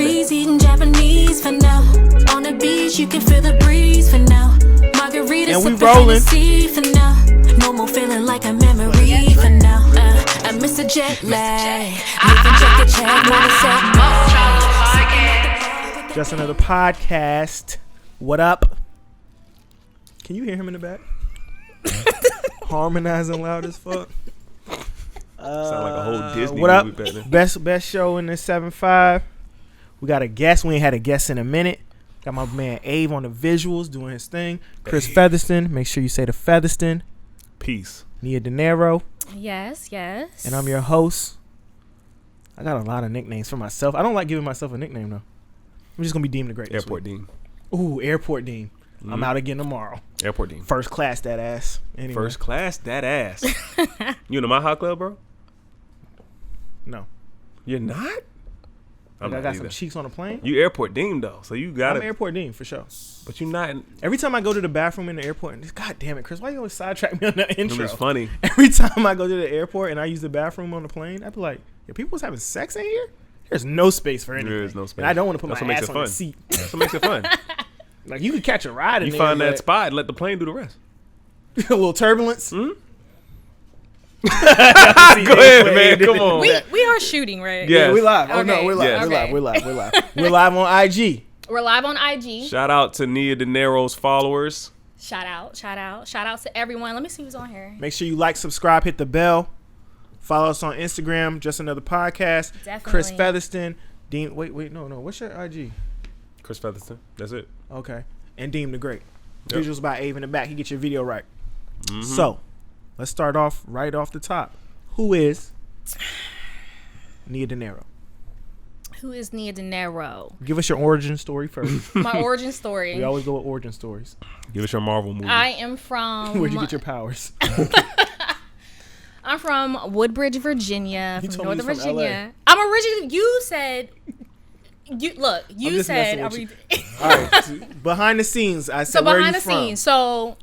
trees, eating Japanese for now. On the beach, you can feel the breeze for now. Margarita, and we sipping rolling Hennessy for now. No more feeling like a memory for now. I miss a jet lag. Making check to check, not a set. Just Another Podcast. What up? Can you hear him in the back? Harmonizing loud as fuck. Sound like a whole Disney what up? movie back then. Best show in the 7-5. We got a guest. We ain't had a guest in a minute. Got my man Ave on the visuals doing his thing. Chris Featherston. Make sure you say the Featherston. Peace. Nia Dinero. Yes. And I'm your host. I got a lot of nicknames for myself. I don't like giving myself a nickname though. I'm just gonna be Deem the Great. Airport Dean. Ooh, Airport Dean. Mm-hmm. I'm out again tomorrow. Airport Dean. First class that ass. Anyway. First class that ass. You in the Maha Club, bro? No. You're not? I got some cheeks on a plane. You Airport Dean though, so you got it. I'm Airport Dean for sure. But you're not. Every time I go to the bathroom in the airport, God damn it, Chris, why you always sidetrack me on that intro? It's funny. Every time I go to the airport and I use the bathroom on the plane, I be like, "Yo, people was having sex in here? There's no space for anything. There is no space. And I don't want to put my ass on the seat. That's what makes it fun. Like you could catch a ride in you there. You find that spot and let the plane do the rest. A little turbulence. Mm-hmm. Go ahead, man. Come on. We are shooting, right? Yeah, we live. Okay. Oh no, we're live. Yes. We're live. We're live on IG. We're live on IG. Shout out to Nia Dinero's followers. Shout out to everyone. Let me see who's on here. Make sure you like, subscribe, hit the bell. Follow us on Instagram, Just Another Podcast. Definitely. Chris Featherston. Dean, wait, no. What's your IG? Chris Featherston. That's it. Okay. And Deem the Great. Yep. Visuals by Ave in the back. He get your video right. Mm-hmm. So, let's start off right off the top. Who is Nia Dinero? Who is Nia Dinero? Give us your origin story first. My origin story. We always go with origin stories. Give us your Marvel movie. I am from... Where'd you get your powers? I'm from Woodbridge, Virginia. You from told me Northern he's from Virginia. LA. I'm originally... You said... You said... All right. So behind the scenes, I said, where are you from? So,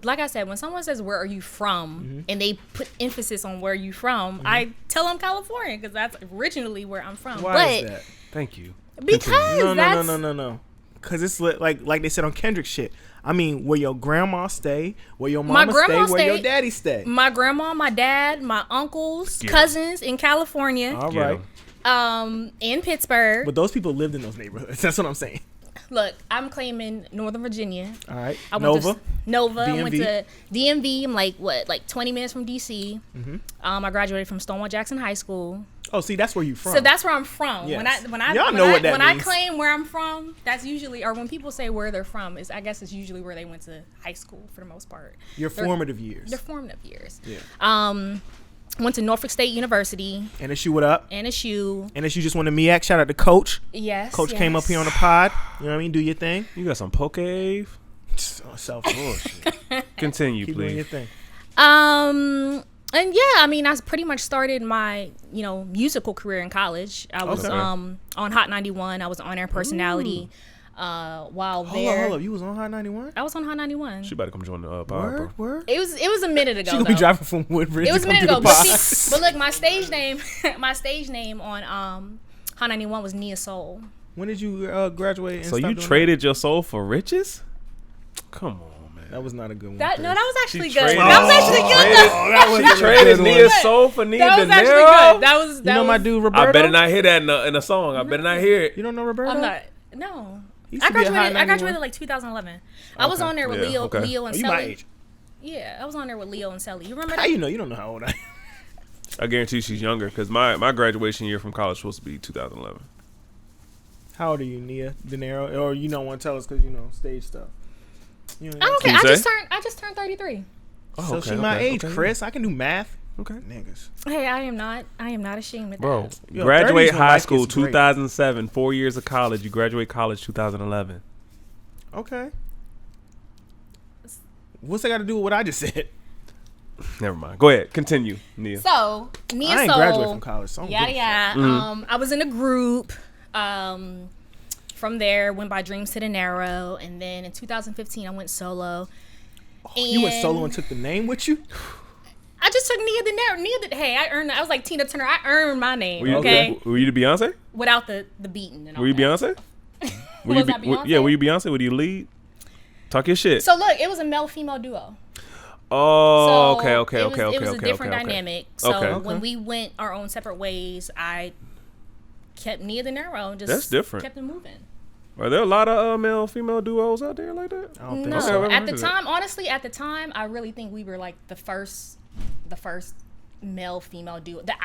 like I said, when someone says, where are you from? And they put emphasis on where you from, I tell them California because that's originally where I'm from. Why is that? Thank you. Because No. Because it's like they said on Kendrick shit. I mean, where your grandma stay, where your mama stay, where your daddy stay. My grandma, my dad, my uncles, cousins in California. All right. In Pittsburgh. But those people lived in those neighborhoods. That's what I'm saying. Look, I'm claiming Northern Virginia. All right. I went to I went to DMV. I'm like 20 minutes from DC. Mm-hmm. I graduated from Stonewall Jackson High School. Oh, see, that's where you from. So that's where I'm from. Yes. When I claim where I'm from, that's usually, or when people say where they're from, I guess it's usually where they went to high school for the most part. Your formative years. Their formative years. Yeah. Went to Norfolk State University. NSU, what up? NSU just won the MEAC. Shout out to Coach. Yes. Coach came up here on the pod. You know what I mean? Do your thing. You got some Pokave. Self-bullshit. Continue, Keep please. doing your thing. And yeah, I mean, I pretty much started my, musical career in college. I was on Hot 91. I was an on-air personality. While there, hold up, you was on Hot 91? I was on Hot 91. She about to come join the pod, bro. Word? It was a minute ago. She gonna be driving from Woodbridge. It was a minute ago, but look, my stage name on Hot 91 was Nia Soul. When did you graduate? And So stop you doing traded your soul for riches? Come on, man. That was not a good one. That was actually She good. traded- That was actually good. She traded Nia's soul for Nia That was actually Dinero? good. That was. You know my dude Roberto? I better not hear that in a song. I better not hear it. You don't know Roberto? I'm not. No. He used to be at Hot I 91. graduated like 2011. I was on there with Leo and You Selly. my age. Yeah, I was on there with Leo and Selly. You remember How that? you know? You don't know how old I am. I guarantee she's younger because my graduation year from college was supposed to be 2011. How old are you, Nia Dinero? Or you don't want to tell us because stage stuff. You know, I don't care. I just turned 33. Oh, so she my age, Chris. I can do math. Okay. Niggas. Hey, I am not ashamed of Bro, that. Yo, graduate 30s when high life school gets great. 2007, 4 years of college. You graduate college 2011. Okay. What's that got to do with what I just said? Never mind. Go ahead. Continue, Nia. So, Nia I ain't Soul. graduated from college. So Yeah. Mm-hmm. I was in a group. From there, went by Dreams to Dinero, and then in 2015, I went solo. You went solo and took the name with you? I I just took Nia Dinero. Hey, I earned. I was like Tina Turner. I earned my name. Were you the Beyonce? Without the beating and all Were you that. Beyonce? Was I Beyonce? Yeah, were you Beyonce? Were you lead? Talk your shit. So look, it was a male-female duo. Oh, So okay. It was a different okay. dynamic. So Okay. when we went our own separate ways, I kept Nia Dinero and just That's different. kept it moving. Are there a lot of male female duos out there like that? I don't think No, so. Okay, at the what is time, honestly, at the time, I really think we were like the first male female duo that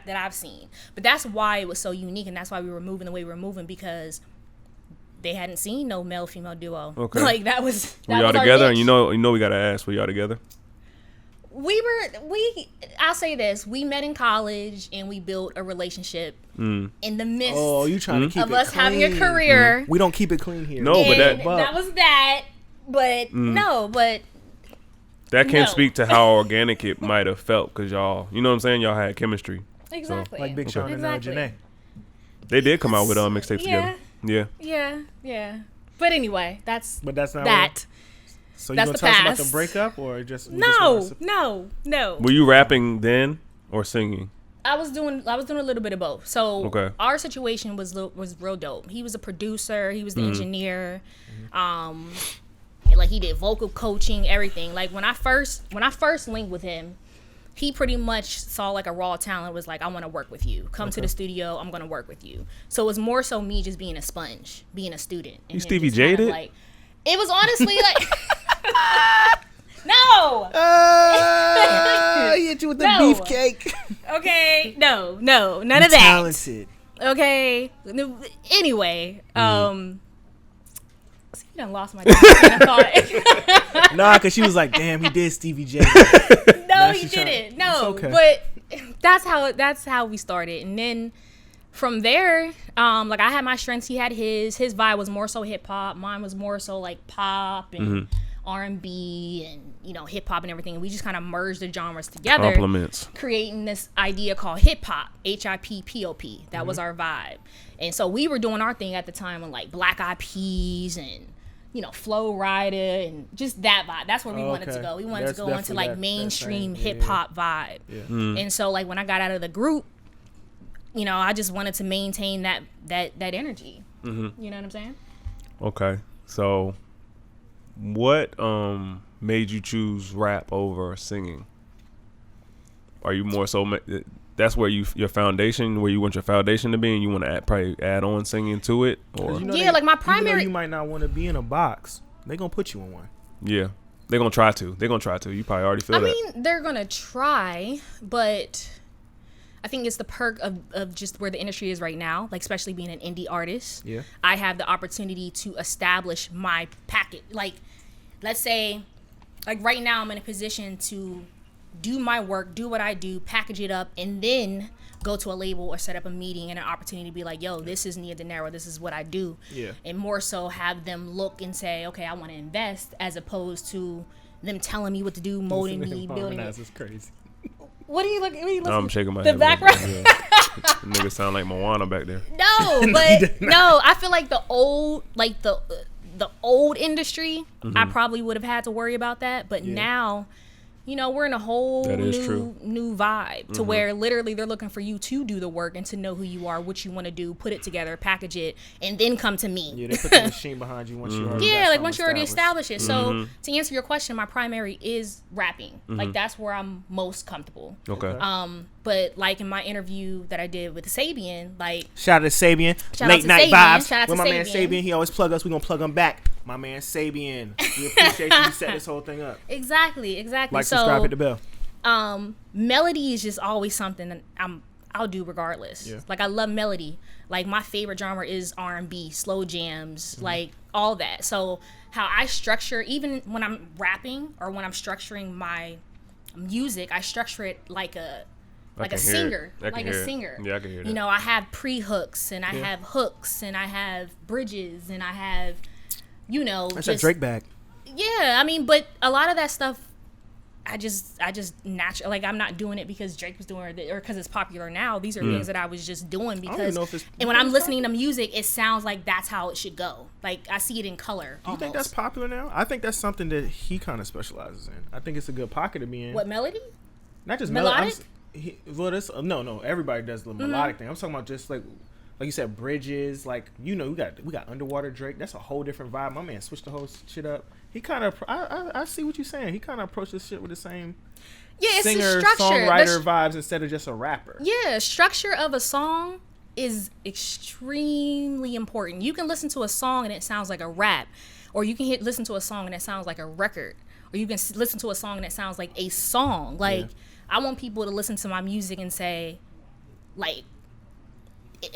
that I've seen. But that's why it was so unique, and that's why we were moving the way we were moving, because they hadn't seen no male female duo. Okay. Like that was. Were y'all together? And you know we gotta ask. Were y'all together? I'll say this: we met in college and we built a relationship in the midst Oh, you trying to keep of it us clean. having a career. We don't keep it clean here. No, but And that- that was that. But no, but That can No. speak to how organic it might have felt, because y'all, you know what I'm saying? Y'all had chemistry. exactly. Like Big Sean Exactly. and Janae. They did come out with mixtapes Yeah. together. Yeah. But anyway, that's But that's not that. So you That's gonna the tell us about past. the breakup or just No. Were you rapping then or singing? I was doing a little bit of both. So Okay. our situation was real dope. He was a producer. He was the engineer. Like he did vocal coaching, everything. Like when I first linked with him, he pretty much saw like a raw talent. Was like, I want to work with you. Come to the studio. I'm gonna work with you. So it was more so me just being a sponge, being a student. And You him Stevie just kind of, J'd it? like, it was honestly like, no. He hit you with the No. beefcake. Okay, no, none of that. Talented. Okay. Anyway, see, you done lost my train of thought. Nah, because she was like, damn, he did Stevie J. No, Now he she's trying- didn't. No, It's okay. but that's how we started, and then from there, like I had my strengths, he had his. His vibe was more so hip hop. Mine was more so like pop and R&B and hip hop and everything. And we just kind of merged the genres together. Compliments. Creating this idea called hip hop, HIPPOP. That was our vibe. And so we were doing our thing at the time with like Black Eyed Peas and Flow Rider and just that vibe. That's where we wanted to Okay. go. We wanted That's to go into definitely like that mainstream thing. Yeah, hip hop vibe. Yeah. And so like when I got out of the group, I just wanted to maintain that energy. You know what I'm saying? Okay. So what made you choose rap over singing? Are you more so that's where your foundation, where you want your foundation to be, and you want to probably add on singing to it? Or Yeah, like my Even though primary- you might not want to be in a box, they gonna put you in one. yeah, they're gonna try to. You probably already feel I that. mean, they're gonna try, but I think it's the perk of just where the industry is right now, like especially being an indie artist. Yeah. I have the opportunity to establish my packet. Like, let's say, like right now I'm in a position to do my work, do what I do, package it up, and then go to a label or set up a meeting and an opportunity to be like, yo, this is Nia Dinero, this is what I do. Yeah. And more so have them look and say, okay, I want to invest, as opposed to them telling me what to do, molding me, building it. Is crazy. What are you looking? No, I'm shaking my the head. background? Yeah. Nigga sound like Moana back there. No, but no, I feel like the old industry, I probably would have had to worry about that. But now, we're in a whole That is true. new vibe to where literally they're looking for you to do the work and to know who you are, what you want to do, put it together, package it, and then come to me. Yeah, they put the machine behind you once you already Yeah, got like once you something already established. establish it. So to answer your question, my primary is rapping. Like that's where I'm most comfortable. Okay. But like in my interview that I did with Sabian, like Shout out to Sabian. Shout out Late to night Sabian. vibes. Shout out With to my man Sabian. Sabian, he always plug us. We gonna plug him back. My man Sabian. We appreciate you set this whole thing up. exactly. Like, So subscribe, hit the bell. melody is just always something that I'll do regardless. Yeah. Like I love melody. Like my favorite genre is R&B, slow jams, like all that. So how I structure, even when I'm rapping or when I'm structuring my music, I structure it like a can hear it. singer, I can like hear a it. singer. Yeah, I can hear that. I have pre-hooks and I have hooks and I have bridges and I have, That's just a Drake bag. yeah, I mean, but a lot of that stuff, I just naturally, like, I'm not doing it because Drake was doing it or because it's popular now. These are things that I was just doing because, and when I'm listening to music, it sounds like that's how it should go. Like, I see it in color. Do you think that's popular now? I think that's something that he kind of specializes in. I think it's a good pocket to be in. What, melody? Not just melodic. No, everybody does the melodic thing. I'm talking about just like you said, bridges. Like, you know, we got Underwater Drake. That's a whole different vibe. My man switched the whole shit up. He kind of, I see what you're saying. He kind of approached this shit with the same it's singer, the structure, songwriter vibes instead of just a rapper. Yeah, structure of a song is extremely important. You can listen to a song and it sounds like a rap, or you can listen to a song and it sounds like a record, or you can listen to a song and it sounds like a song. Like, I want people to listen to my music and say, like,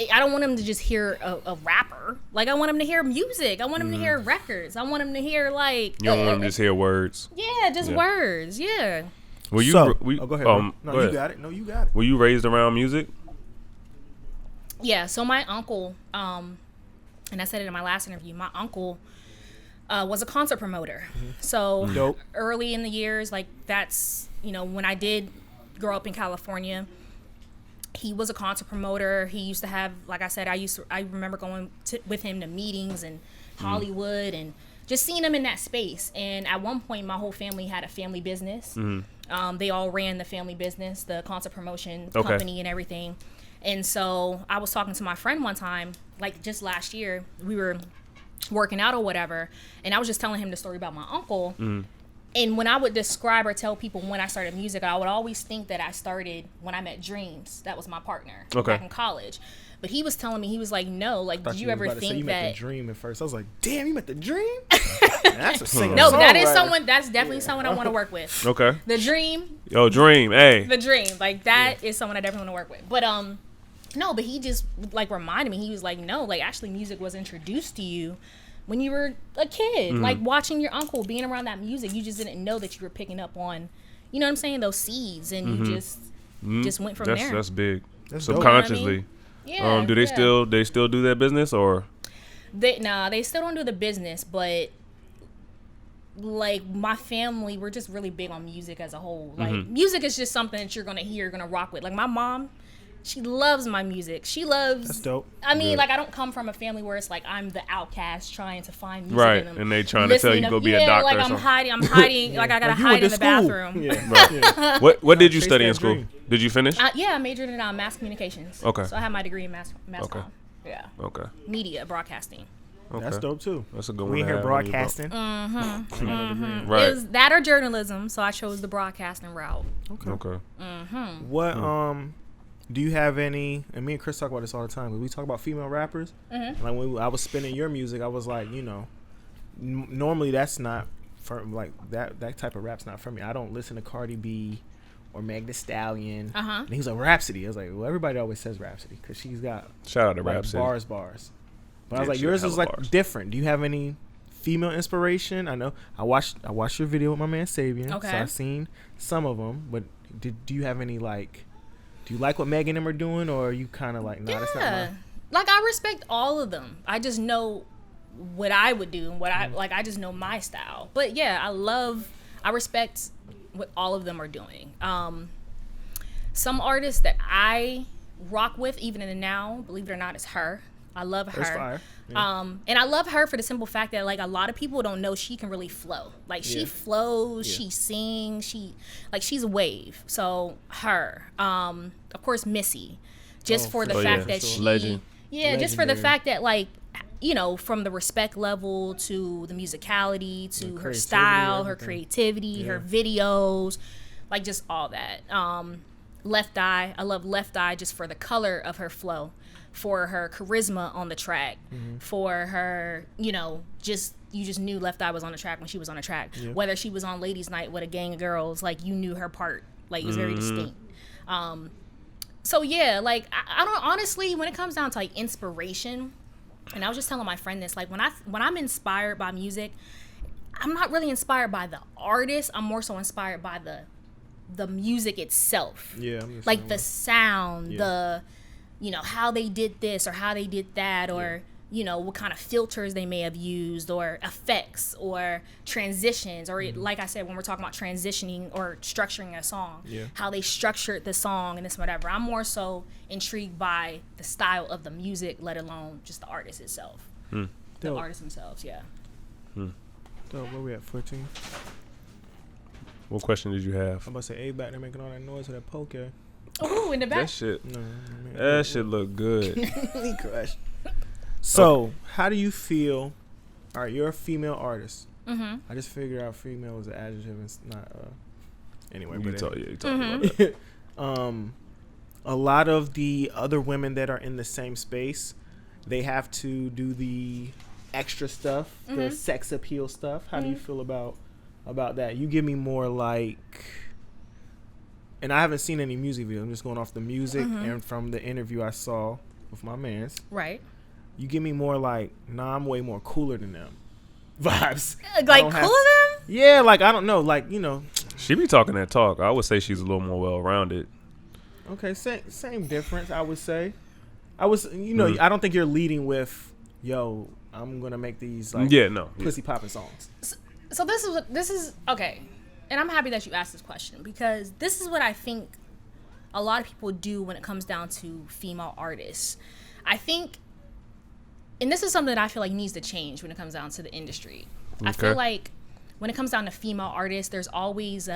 I don't want them to just hear a rapper. Like, I want them to hear music. I want them to hear records. I want them to hear, like... You don't want them to just hear words. Yeah, just words. Yeah. Were you... go ahead. No, go ahead. You got it. No, you got it. Were you raised around music? Yeah, so my uncle, and I said it in my last interview, my uncle was a concert promoter. So Dope. Early in the years, like, that's, you know, when I did grow up in California... He was a concert promoter. He used to have, like I said, I remember going with him to meetings in Hollywood and just seeing him in that space. And at one point, my whole family had a family business. They all ran the family business, the concert promotion company and everything. And so I was talking to my friend one time, like just last year, we were working out or whatever. And I was just telling him the story about my uncle. And when I would describe or tell people when I started music, I would always think that I started when I met Dreams. That was my partner back in college. But he was telling me, he was like, no, like, did you ever think you that... met the Dream at first. I was like, damn, you met the Dream? That's a singer. No, that is someone, that's definitely someone I want to work with. Okay. The Dream. Yo, Dream, hey. The Dream. Like, that is someone I definitely want to work with. But, no, but he just, like, reminded me. He was like, no, like, actually music was introduced to you when you were a kid, like watching your uncle, being around that music. You just didn't know that you were picking up on, you know what I'm saying, those seeds, and you just went from there. That's big. That's subconsciously. You know what I mean? Do they still do that business, or? They still don't do the business, but like my family, we're just really big on music as a whole. Like music is just something that you're gonna hear, gonna rock with. Like my mom, she loves my music. She loves. That's dope. I mean, like, I don't come from a family where it's like I'm the outcast trying to find music. Right, and they trying to tell you go be a doctor. Like or something. I'm hiding. Like I gotta hide in the bathroom. Yeah. What did you study in school? Did you finish? Yeah, I majored in mass communications. Okay. So I have my degree in mass comm. Yeah. Okay. Media broadcasting. Okay. That's dope too. That's a good one. We to here have broadcasting. Right. It was that or journalism, so I chose the broadcasting route. Okay. What do you have any? And me and Chris talk about this all the time. But we talk about female rappers. Like when I was spinning your music, I was like, you know, normally that's not for like that type of rap's not for me. I don't listen to Cardi B or Meg Thee Stallion. And he was like, Rhapsody. I was like, well, everybody always says Rhapsody because she's got shout out to like, Rhapsody. bars. But I was like, yours is like different. Do you have any female inspiration? I know I watched your video with my man Sabian. Okay. So I've seen some of them. But do you have any like? Do you like what Meg and them are doing, or are you kind of like, nah, that's not mine? Like, I respect all of them. I just know what I would do and what I just know my style. But yeah, I respect what all of them are doing. Some artists that I rock with, even in the now, believe it or not, is her. I love her. That's fire. Yeah. And I love her for the simple fact that, like, a lot of people don't know she can really flow. Like, she flows, she sings, she's a wave. So her, of course, Missy, just for the fact that she, legend. Yeah, just for the fact that, like, you know, from the respect level to the musicality to her style, her creativity, her videos, like, just all that. Left Eye, I love Left Eye just for the color of her flow, for her charisma on the track, for her, you know, you just knew Left Eye was on the track when she was on the track. Whether she was on Ladies Night with a gang of girls, like, you knew her part, like, it was very distinct. So yeah, like, I don't, honestly, when it comes down to, like, inspiration, and I was just telling my friend this, like, when I'm inspired by music, I'm not really inspired by the artist. I'm more so inspired by the music itself. Yeah, like the sound, the, you know, how they did this or how they did that, or, you know, what kind of filters they may have used, or effects, or transitions, or like I said, when we're talking about transitioning or structuring a song, how they structured the song and this whatever. I'm more so intrigued by the style of the music, let alone just the artist itself. The artists themselves, Dope, where we at, 14? What question did you have? I'm about to say, back there making all that noise with that poke. Ooh, in the back. That shit. No, That shit look good. he crushed. So, how do you feel? All right, you're a female artist. I just figured out female was an adjective and it's not. Anyway, You but talk about it. a lot of the other women that are in the same space, they have to do the extra stuff, the sex appeal stuff. How do you feel about that? You give me more like, and I haven't seen any music video. I'm just going off the music and from the interview I saw with my mans. Right. You give me more like, nah, I'm way more cooler than them vibes. Like cooler than them? Yeah, like I don't know, like, you know. She be talking that talk. I would say she's a little more well-rounded. Okay, same difference, I would say. I don't think you're leading with, yo, I'm gonna make these like pussy popping songs. So this is okay, and I'm happy that you asked this question, because this is what I think a lot of people do when it comes down to female artists. I think, and this is something that I feel like needs to change when it comes down to the industry. Okay. I feel like when it comes down to female artists, there's always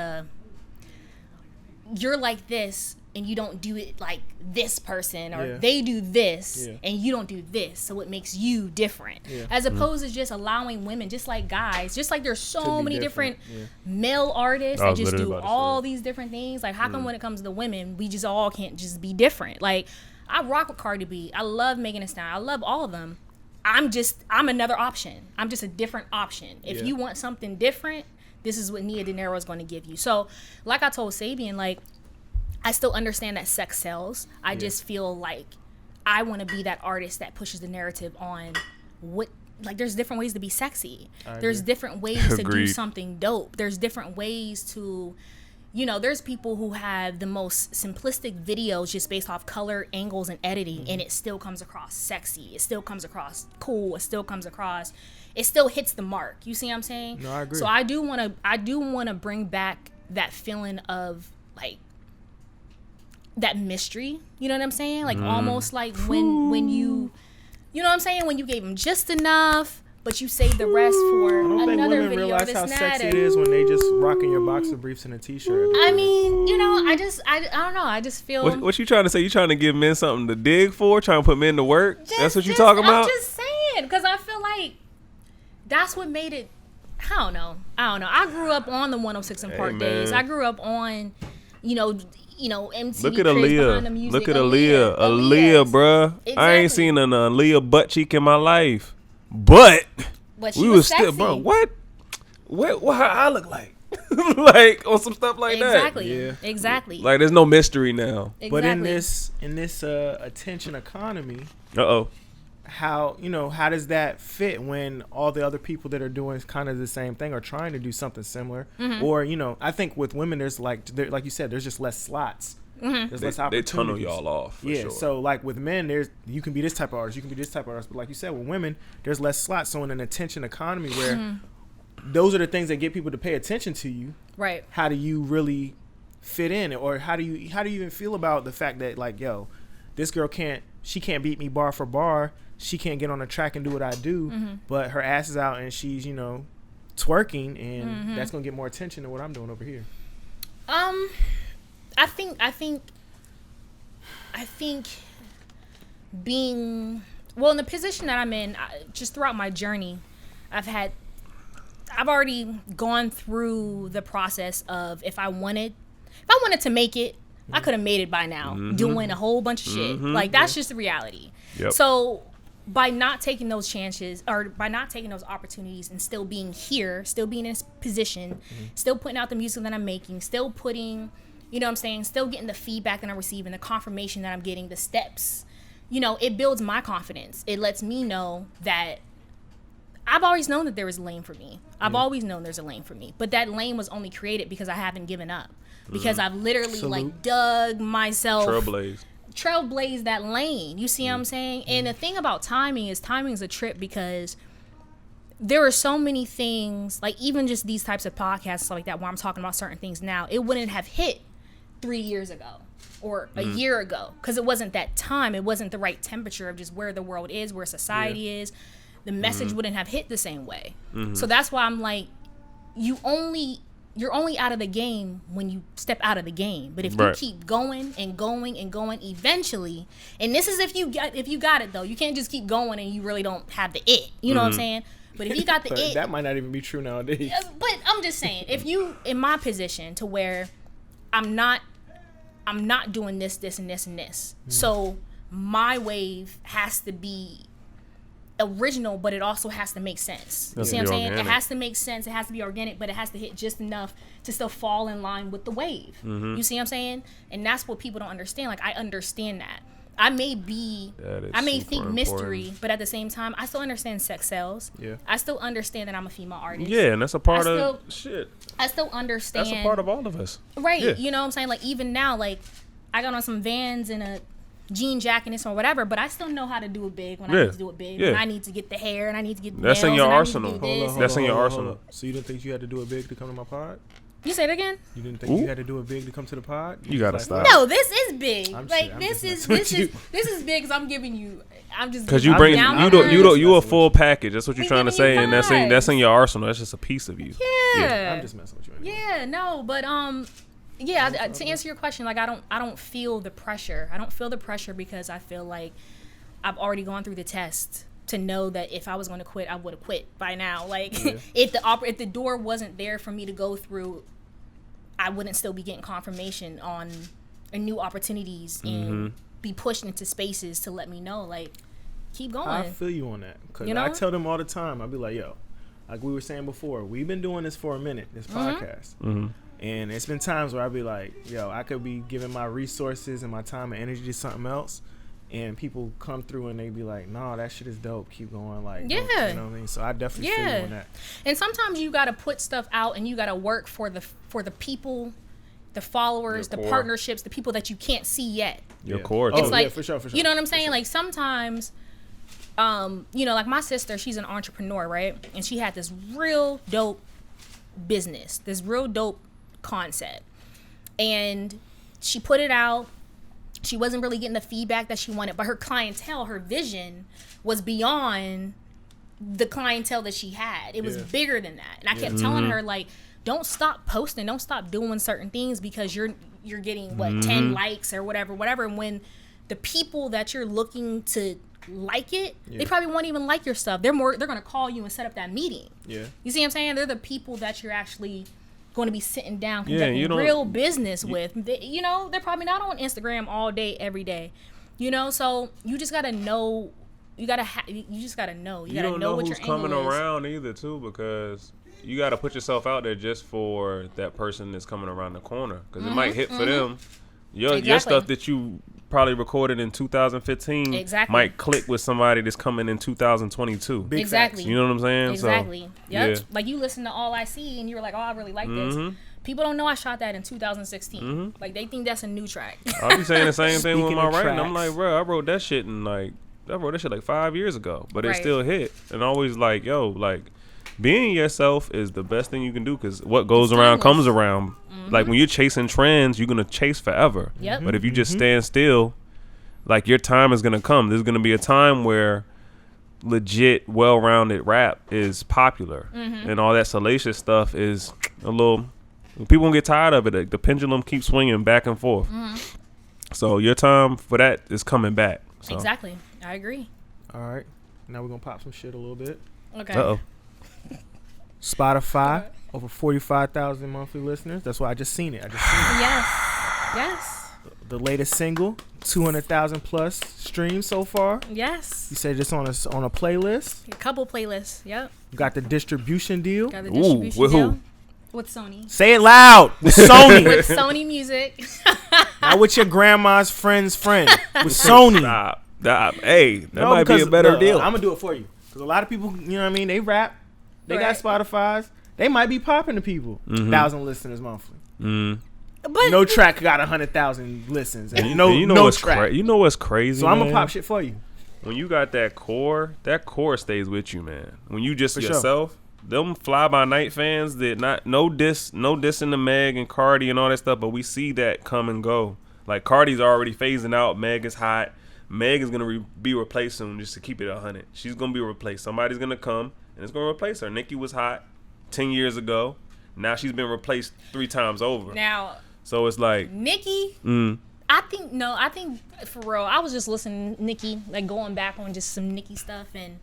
you're like this and you don't do it like this person, or they do this and you don't do this, so it makes you different. As opposed to just allowing women, just like guys, just like there's so many different male artists that just do all these different things. Like, how come when it comes to the women, we just all can't just be different? Like, I rock with Cardi B. I love Megan Thee Stallion. I love all of them. I'm another option. I'm just a different option. If you want something different, this is what Nia Dinero is going to give you. So, like I told Sabian, like, I still understand that sex sells. I just feel like I want to be that artist that pushes the narrative on what, like, there's different ways to be sexy. There's different ways to do something dope. There's different ways to, you know, there's people who have the most simplistic videos just based off color, angles, and editing, and it still comes across sexy. It still comes across cool. It still hits the mark. You see what I'm saying? No, I agree. So I do want to bring back that feeling of, like, that mystery, you know what I'm saying? Like, almost like when you know what I'm saying? When you gave them just enough, but you saved the rest for another video. Realize how sexy it is when they just rocking your boxer briefs and a t-shirt. I mean, you know, I don't know. I just feel. What you trying to say? You trying to give men something to dig for? Trying to put men to work? That's what you talking about? I'm just saying, because I feel like that's what made it. I don't know. I grew up on the 106 and Park days. I grew up on, you know, MTV. Look at Aaliyah. Look at Aaliyah. Aaliyah, bruh. Exactly. I ain't seen an Aaliyah butt cheek in my life. But we was still, bro. What how I look like? Like, on some stuff like that. Exactly. Like, there's no mystery now. Exactly. But in this attention economy, how does that fit when all the other people that are doing kind of the same thing are trying to do something similar? Or, I think with women, there's like you said, there's just less slots. There's less opportunities. They tunnel y'all off. For sure. So like with men, you can be this type of artist, you can be this type of artist, but like you said, with women, there's less slots. So in an attention economy where those are the things that get people to pay attention to you. Right. How do you really fit in, or how do you even feel about the fact that, like, yo, this girl can't beat me bar for bar. She can't get on the track and do what I do, but her ass is out and she's, twerking, and that's gonna get more attention than what I'm doing over here. I think being, well, in the position that I'm in, just throughout my journey, I've already gone through the process of if I wanted to make it, I could have made it by now, doing a whole bunch of shit. Like, that's just the reality. Yep. So by not taking those chances, or by not taking those opportunities, and still being here, still being in this position, still putting out the music that I'm making, still putting, you know what I'm saying, still getting the feedback that I'm receiving, the confirmation that I'm getting, the steps, it builds my confidence. It lets me know that I've always known that there is a lane for me. I've always known there's a lane for me. But that lane was only created because I haven't given up. Because I've literally like dug myself. trailblaze that lane. You see what I'm saying? And the thing about timing is a trip, because there are so many things, like even just these types of podcasts and stuff like that, where I'm talking about certain things now, it wouldn't have hit 3 years ago or a year ago, because it wasn't that time. It wasn't the right temperature of just where the world is, where society is. The message wouldn't have hit the same way. So that's why I'm like, you're only out of the game when you step out of the game. But if you keep going and going and going, eventually, and this is if you got it though, you can't just keep going and you really don't have the it. You know what I'm saying? But if you got the it, that might not even be true nowadays. But I'm just saying, if you in my position to where I'm not doing this, and this, and this. So my wave has to be original, but it also has to make sense. You see what I'm saying? Organic. It has to make sense. It has to be organic, but it has to hit just enough to still fall in line with the wave. You see what I'm saying? And that's what people don't understand. Like, I understand that. I may think mystery, but at the same time, I still understand sex sells. Yeah. I still understand that I'm a female artist. Yeah, and that's a part of shit. I still understand. That's a part of all of us. Right. Yeah. You know what I'm saying? Like, even now, like, I got on some Vans and a jean jacket and this or whatever, but I still know how to do it big when I need to do it big. When I need to get the hair and I need to get the nails. That's in your arsenal. That's in your arsenal. So you didn't think you had to do it big to come to my pod? You say it again? You didn't think you had to do it big to come to the pod? You gotta stop. No, this is big. This is big because I'm giving you. I'm just because you bring you a full package. That's what you're trying to say, and that's in your arsenal. That's just a piece of you. Yeah. I'm just messing with you. Anyway. Yeah, no, but to answer your question, like I don't feel the pressure. I don't feel the pressure because I feel like I've already gone through the test to know that if I was going to quit, I would have quit by now. Like if the door wasn't there for me to go through, I wouldn't still be getting confirmation on new opportunities and be pushed into spaces to let me know, like, keep going. I feel you on that, because I tell them all the time. I'll be like, yo, like we were saying before, we've been doing this for a minute, this podcast. And it's been times where I'll be like, yo, I could be giving my resources and my time and energy to something else, and people come through and they be like, no, that shit is dope, keep going. Like, you know what I mean? So I definitely feel you on that. And sometimes you got to put stuff out and you got to work for the people, the followers, the partnerships, the people that you can't see yet. Your core. It's like, for sure. You know what I'm saying? Like, sometimes, like my sister, she's an entrepreneur, right? And she had this real dope business, this real dope concept. And she put it out. She wasn't really getting the feedback that she wanted, but her clientele, her vision was beyond the clientele that she had. It was bigger than that. And I kept telling her, like, don't stop posting, don't stop doing certain things because you're getting 10 likes or whatever. And when the people that you're looking to like it, they probably won't even like your stuff. They're gonna call you and set up that meeting. Yeah. You see what I'm saying? They're the people that you're actually going to be sitting down conducting real business with. They're probably not on Instagram all day, every day. So you just gotta know. You just gotta know. You gotta know what your angle is. You don't know who's coming around either, too, because you gotta put yourself out there just for that person that's coming around the corner, because it might hit for them. Your stuff that you probably recorded in 2015 might click with somebody that's coming in 2022. Exactly. You know what I'm saying? Exactly. So, yep. Like, you listen to All I See and you were like, oh, I really like this. People don't know I shot that in 2016. Like, they think that's a new track. I'll be saying the same thing with my writing. I'm like, bro, I wrote that shit like 5 years ago, but it still hit. And always like, yo, like, being yourself is the best thing you can do, because what goes around comes around. Like, when you're chasing trends, you're gonna chase forever. But if you just stand still, like, your time is gonna come. There's gonna be a time where legit, well-rounded rap is popular, and all that salacious stuff is a little. People won't get tired of it. The pendulum keeps swinging back and forth. So your time for that is coming back. So. Exactly, I agree. All right, now we're gonna pop some shit a little bit. Okay. Uh-oh. Spotify, over 45,000 monthly listeners. That's why I just seen it. Yes. The latest single, 200,000 plus streams so far. Yes. You said it's on a playlist. A couple playlists. Yep. You got the distribution deal. Got the distribution with deal. who? With Sony. Say it loud. With Sony. With Sony Music. Not with your grandma's friend's friend. With Sony. Stop. Hey, that might be a better deal. I'm gonna do it for you, because a lot of people, you know what I mean, they rap. They got Spotify's. They might be popping to people. 1,000 listeners monthly. But no track got 100,000 listens. And You no know what's track. You know what's crazy? So I'm man? gonna pop shit for you. When you got that core stays with you, man. When you just For sure. yourself, them fly by night fans that no diss in the Meg and Cardi and all that stuff, but we see that come and go. Like Cardi's already phasing out. Meg is hot. Meg is gonna be replaced soon, just to keep it 100. She's gonna be replaced. Somebody's gonna come and it's gonna replace her. Nicki was hot 10 years ago. Now she's been replaced 3 times over. now So it's like Nicki, I think for real, I was just listening to Nicki, like going back on just some Nicki stuff, and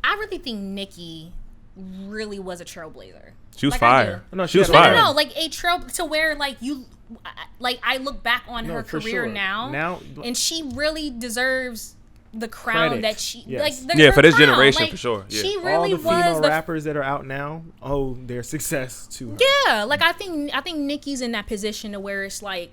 I really think Nicki really was a trailblazer. she was Like, fire. No, She was had a- fire. No, like a trail to where like you, like I look back on No, her for career sure. now, Now- and she really deserves the crown Credit. that she Yes. like. Yeah, her for this crown. generation, Like, for sure. Yeah. She All really the female was the rappers that are out now owe their success to her. yeah. Like I think Nicki's in that position to where it's like,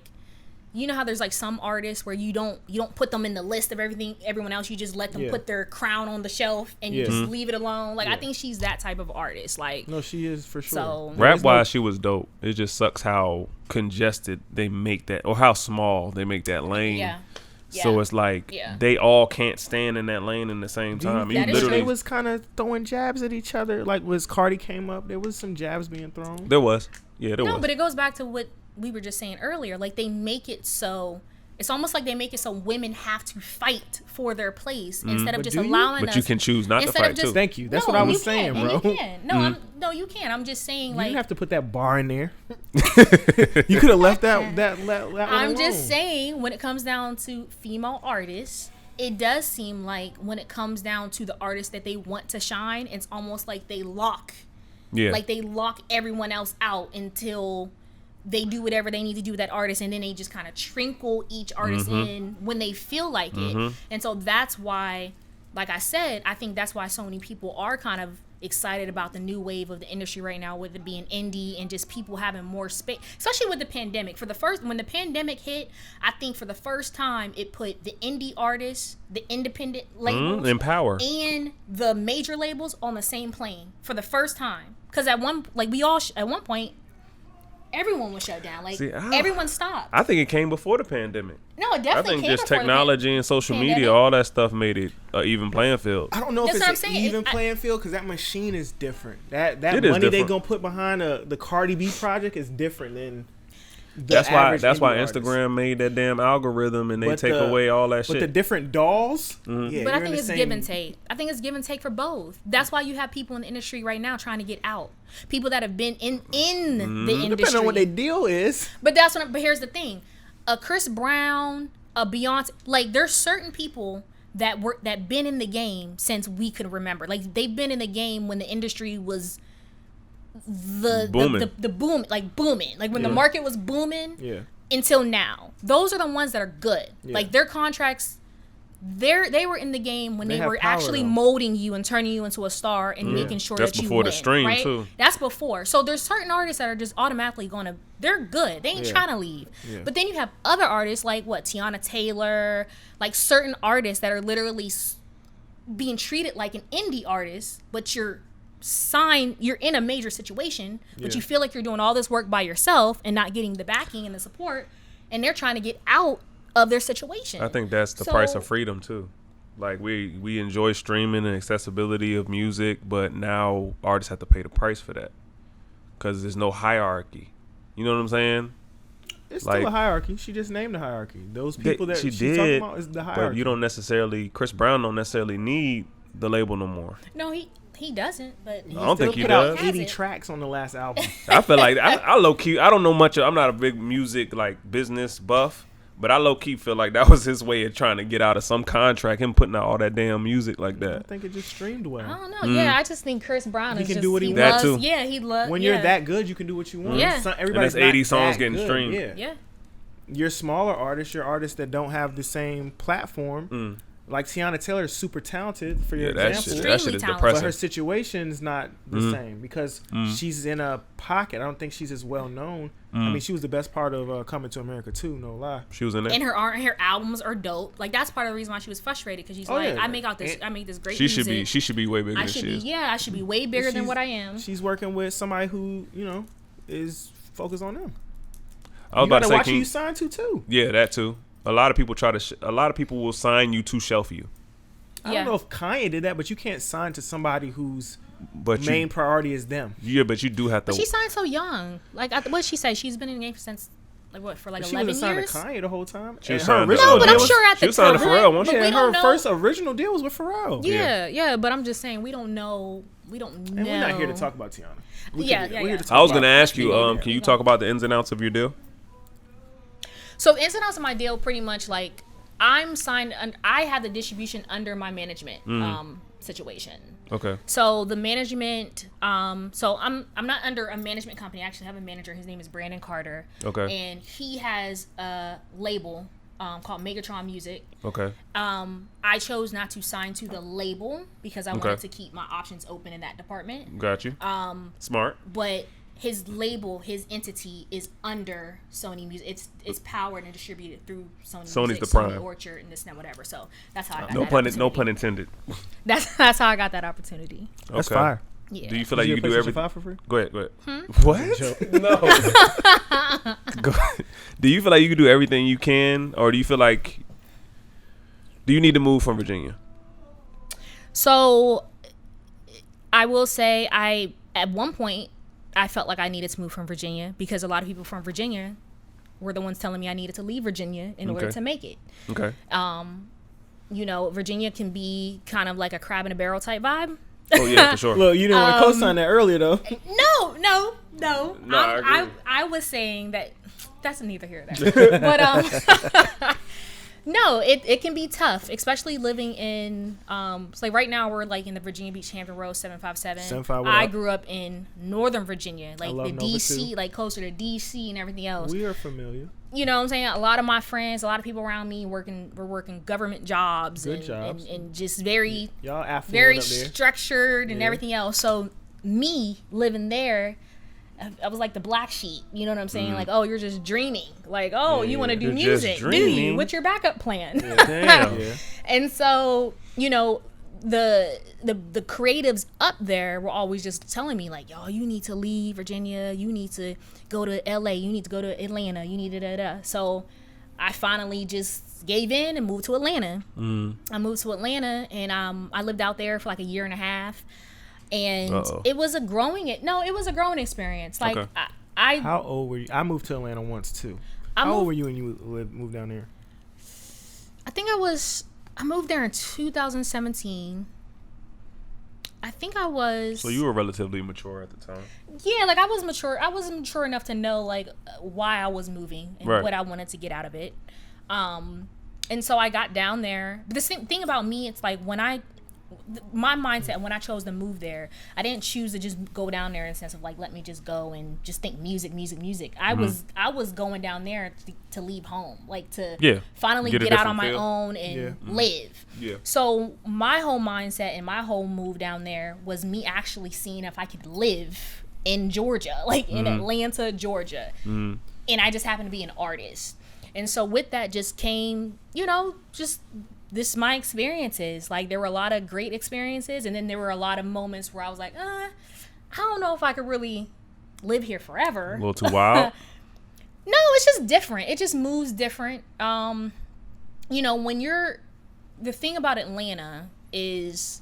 you know how there's like some artists where you don't put them in the list of everyone else. You just let them Yeah. put their crown on the shelf and you Yeah. just leave it alone. Like I Yeah. think she's that type of artist. Like No, she is for sure. So- Rap wise, she was dope. It just sucks how congested they make that, or how small they make that lane. yeah. So Yeah. it's like Yeah. they all can't stand in that lane in the same Do you time. think That is that true. they was kind of throwing jabs at each other? Like, was Cardi came up, there was some jabs being thrown. There was, yeah, there No, was. but it goes back to what we were just saying earlier. Like they make it so it's almost like they make it so women have to fight for their place instead of But just do you? allowing But us. you can choose not to instead of fight just- too. Thank you. That's No, what I was you saying, can, bro. and you can. No, you can. I'm just saying, You like didn't have to put that bar in there. You could have left that one I'm just alone. saying, when it comes down to female artists, it does seem like when it comes down to the artists that they want to shine, it's almost like they lock everyone else out until they do whatever they need to do with that artist, and then they just kind of trinkle each artist in when they feel like it. And so that's why, like I said, I think that's why so many people are kind of excited about the new wave of the industry right now, with it being indie and just people having more space, especially with the pandemic. When the pandemic hit, I think for the first time it put the indie artists, the independent labels, in power. and the major labels on the same plane for the first time. Because at one point, everyone was shut down. Like See, everyone stopped. I think it came before the pandemic. No, it I definitely think came just before the technology and social pandemic. media, all that stuff made it an even playing field. I don't know That's if what I'm it's an saying. even I- playing field because that machine is different. That It is money they different. gonna put behind the Cardi B project is different than the That's why average indie artist. Instagram made that damn algorithm and they But take away all that But shit. the different dolls, yeah, But I you're in think the it's same- give and take. I think it's give and take for both. That's why you have people in the industry right now trying to get out. People that have been in the industry. Depending on what their deal is. But but here's the thing: a Chris Brown, a Beyonce, like there's certain people that been in the game since we could remember. Like they've been in the game when the industry was Booming. the boom, like booming, like when the market was booming. Yeah. Until now, those are the ones that are good. Yeah. Like their contracts, they were in the game when They they have were power, actually though. molding you and turning you into a star and making sure That's that you before the win, stream, right? too. That's before. So there's certain artists that are just automatically gonna, they're good. They ain't Yeah. trying to leave. Yeah. But then you have other artists like Tiana Taylor, like certain artists that are literally being treated like an indie artist, but you're in a major situation, but Yeah. you feel like you're doing all this work by yourself and not getting the backing and the support, and they're trying to get out of their situation. I think that's the price of freedom too. Like we enjoy streaming and accessibility of music, but now artists have to pay the price for that because there's no hierarchy. You know what I'm saying? It's Like- still a hierarchy. She just named the hierarchy. Those people that she she's did, talking about is the hierarchy. but you don't necessarily. Chris Brown don't necessarily need the label no more. No, he doesn't, but I don't think he put does. out 80 Has it. tracks on the last album. I feel like I low key. I don't know much. I'm not a big music like business buff, but I low key feel like that was his way of trying to get out of some contract. Him putting out all that damn music like I that. think it just streamed well. I don't know. Yeah, I just think Chris Brown He is can just do what he That loves, too. Yeah, he loves. When you're that good, you can do what you want. Yeah. Everybody's And that's 80 not songs that getting good. streamed. Yeah. Yeah. You're smaller artists. You're artists that don't have the same platform. Like Tiana Taylor is super talented, for your Yeah, that example. shit is Extremely talented. But depressing. her situation's not the same because she's in a pocket. I don't think she's as well known. I mean, she was the best part of Coming to America too, no lie. She was in there. And her albums are dope. Like that's part of the reason why she was frustrated, because she's Oh, like, yeah. I make this great She music. should be way bigger I than should she be is. I should be way bigger than She's- what I am. She's working with somebody who is focused on them. I was about to say, watch who you sign to too. Yeah, that too. A lot of people a lot of people will sign you to shelf you. I don't know if Kanye did that, but you can't sign to somebody whose But main priority is them. Yeah, but you do have to. But she signed so young. Like, what did she say? She's been in the game since, like, what, for like 11 years? She wasn't signed to Kanye the whole time. She was Her signed to, original but deal I'm was- sure at she the was signed time. to Pharrell, wasn't she? But we Yeah, don't her know. first original deal was with Pharrell. Yeah, but I'm just saying we don't know. We don't know. And we're not here to talk about Tiana. We're Yeah. here to talk I was about gonna ask you. Tiana. Can you talk about the ins and outs of your deal? So ins and outs of my deal, pretty much like I'm signed. I have the distribution under my management situation. Okay. So the management, so I'm not under a management company. I actually have a manager. His name is Brandon Carter. Okay. And he has a label called Megatron Music. Okay. I chose not to sign to the label because I Okay. wanted to keep my options open in that department. Got you. Smart. But his label, his entity is under Sony Music. It's powered and distributed through Sony Sony's Music, the Sony prime. Orchard, and this and that, whatever. So that's how I got No that pun. opportunity. No pun intended. That's how I got that opportunity. That's Okay. fire. Yeah. Do you feel like you get can do PlayStation everything? 5 for free? Go ahead. Go ahead. Hmm? What? No. Go ahead. Do you feel like you can do everything you can, or do you feel like do you need to move from Virginia? So I will say at one point I felt like I needed to move from Virginia because a lot of people from Virginia were the ones telling me I needed to leave Virginia in order Okay. to make it. Okay. You know, Virginia can be kind of like a crab in a barrel type vibe. Oh yeah, for sure. Look, you didn't want to co-sign that earlier though. No. No, I agree. I was saying that that's neither here nor there. But no, it can be tough, especially living in so like right now we're like in the Virginia Beach Hampton Road 757. 75, what I up? grew up in Northern Virginia, like love the Nova DC, too. like closer to DC and everything else. We are familiar. You know what I'm saying? A lot of my friends, a lot of people around me were working government jobs, Good and, jobs. and just very Y'all affluent very up there. structured and Yeah. everything else. So me living there, I was like the black sheep. You know what I'm saying? Like, oh, you're just dreaming. Like, oh, you want to do You're just music? Do dreaming. you? What's your backup plan? Damn. Yeah. And so, you know, the creatives up there were always just telling me like, yo, you need to leave Virginia. You need to go to LA. You need to go to Atlanta. You need to So I finally just gave in and moved to Atlanta. I moved to Atlanta and I lived out there for like a year and a half. And Uh-oh. it was a growing experience. Like Okay. I How old were you? I moved to Atlanta once too. How old were you when you moved down there? think I moved there in 2017. I think I was. So you were relatively mature at the time. Yeah, like I was mature. I was mature enough to know like why I was moving and Right. what I wanted to get out of it. And so I got down there. But the thing about me, it's like my mindset when I chose to move there, I didn't choose to just go down there in the sense of like let me just go and just think music. I was going down there to leave home, like to finally Get a get out on different my feel. own and live. Yeah. So my whole mindset and my whole move down there was me actually seeing if I could live in Georgia, like in Atlanta, Georgia. And I just happened to be an artist. And so with that just came, just this my experiences. Like there were a lot of great experiences, and then there were a lot of moments where I was like, I don't know if I could really live here forever. A little too wild. No, it's just different. It just moves different. When the thing about Atlanta is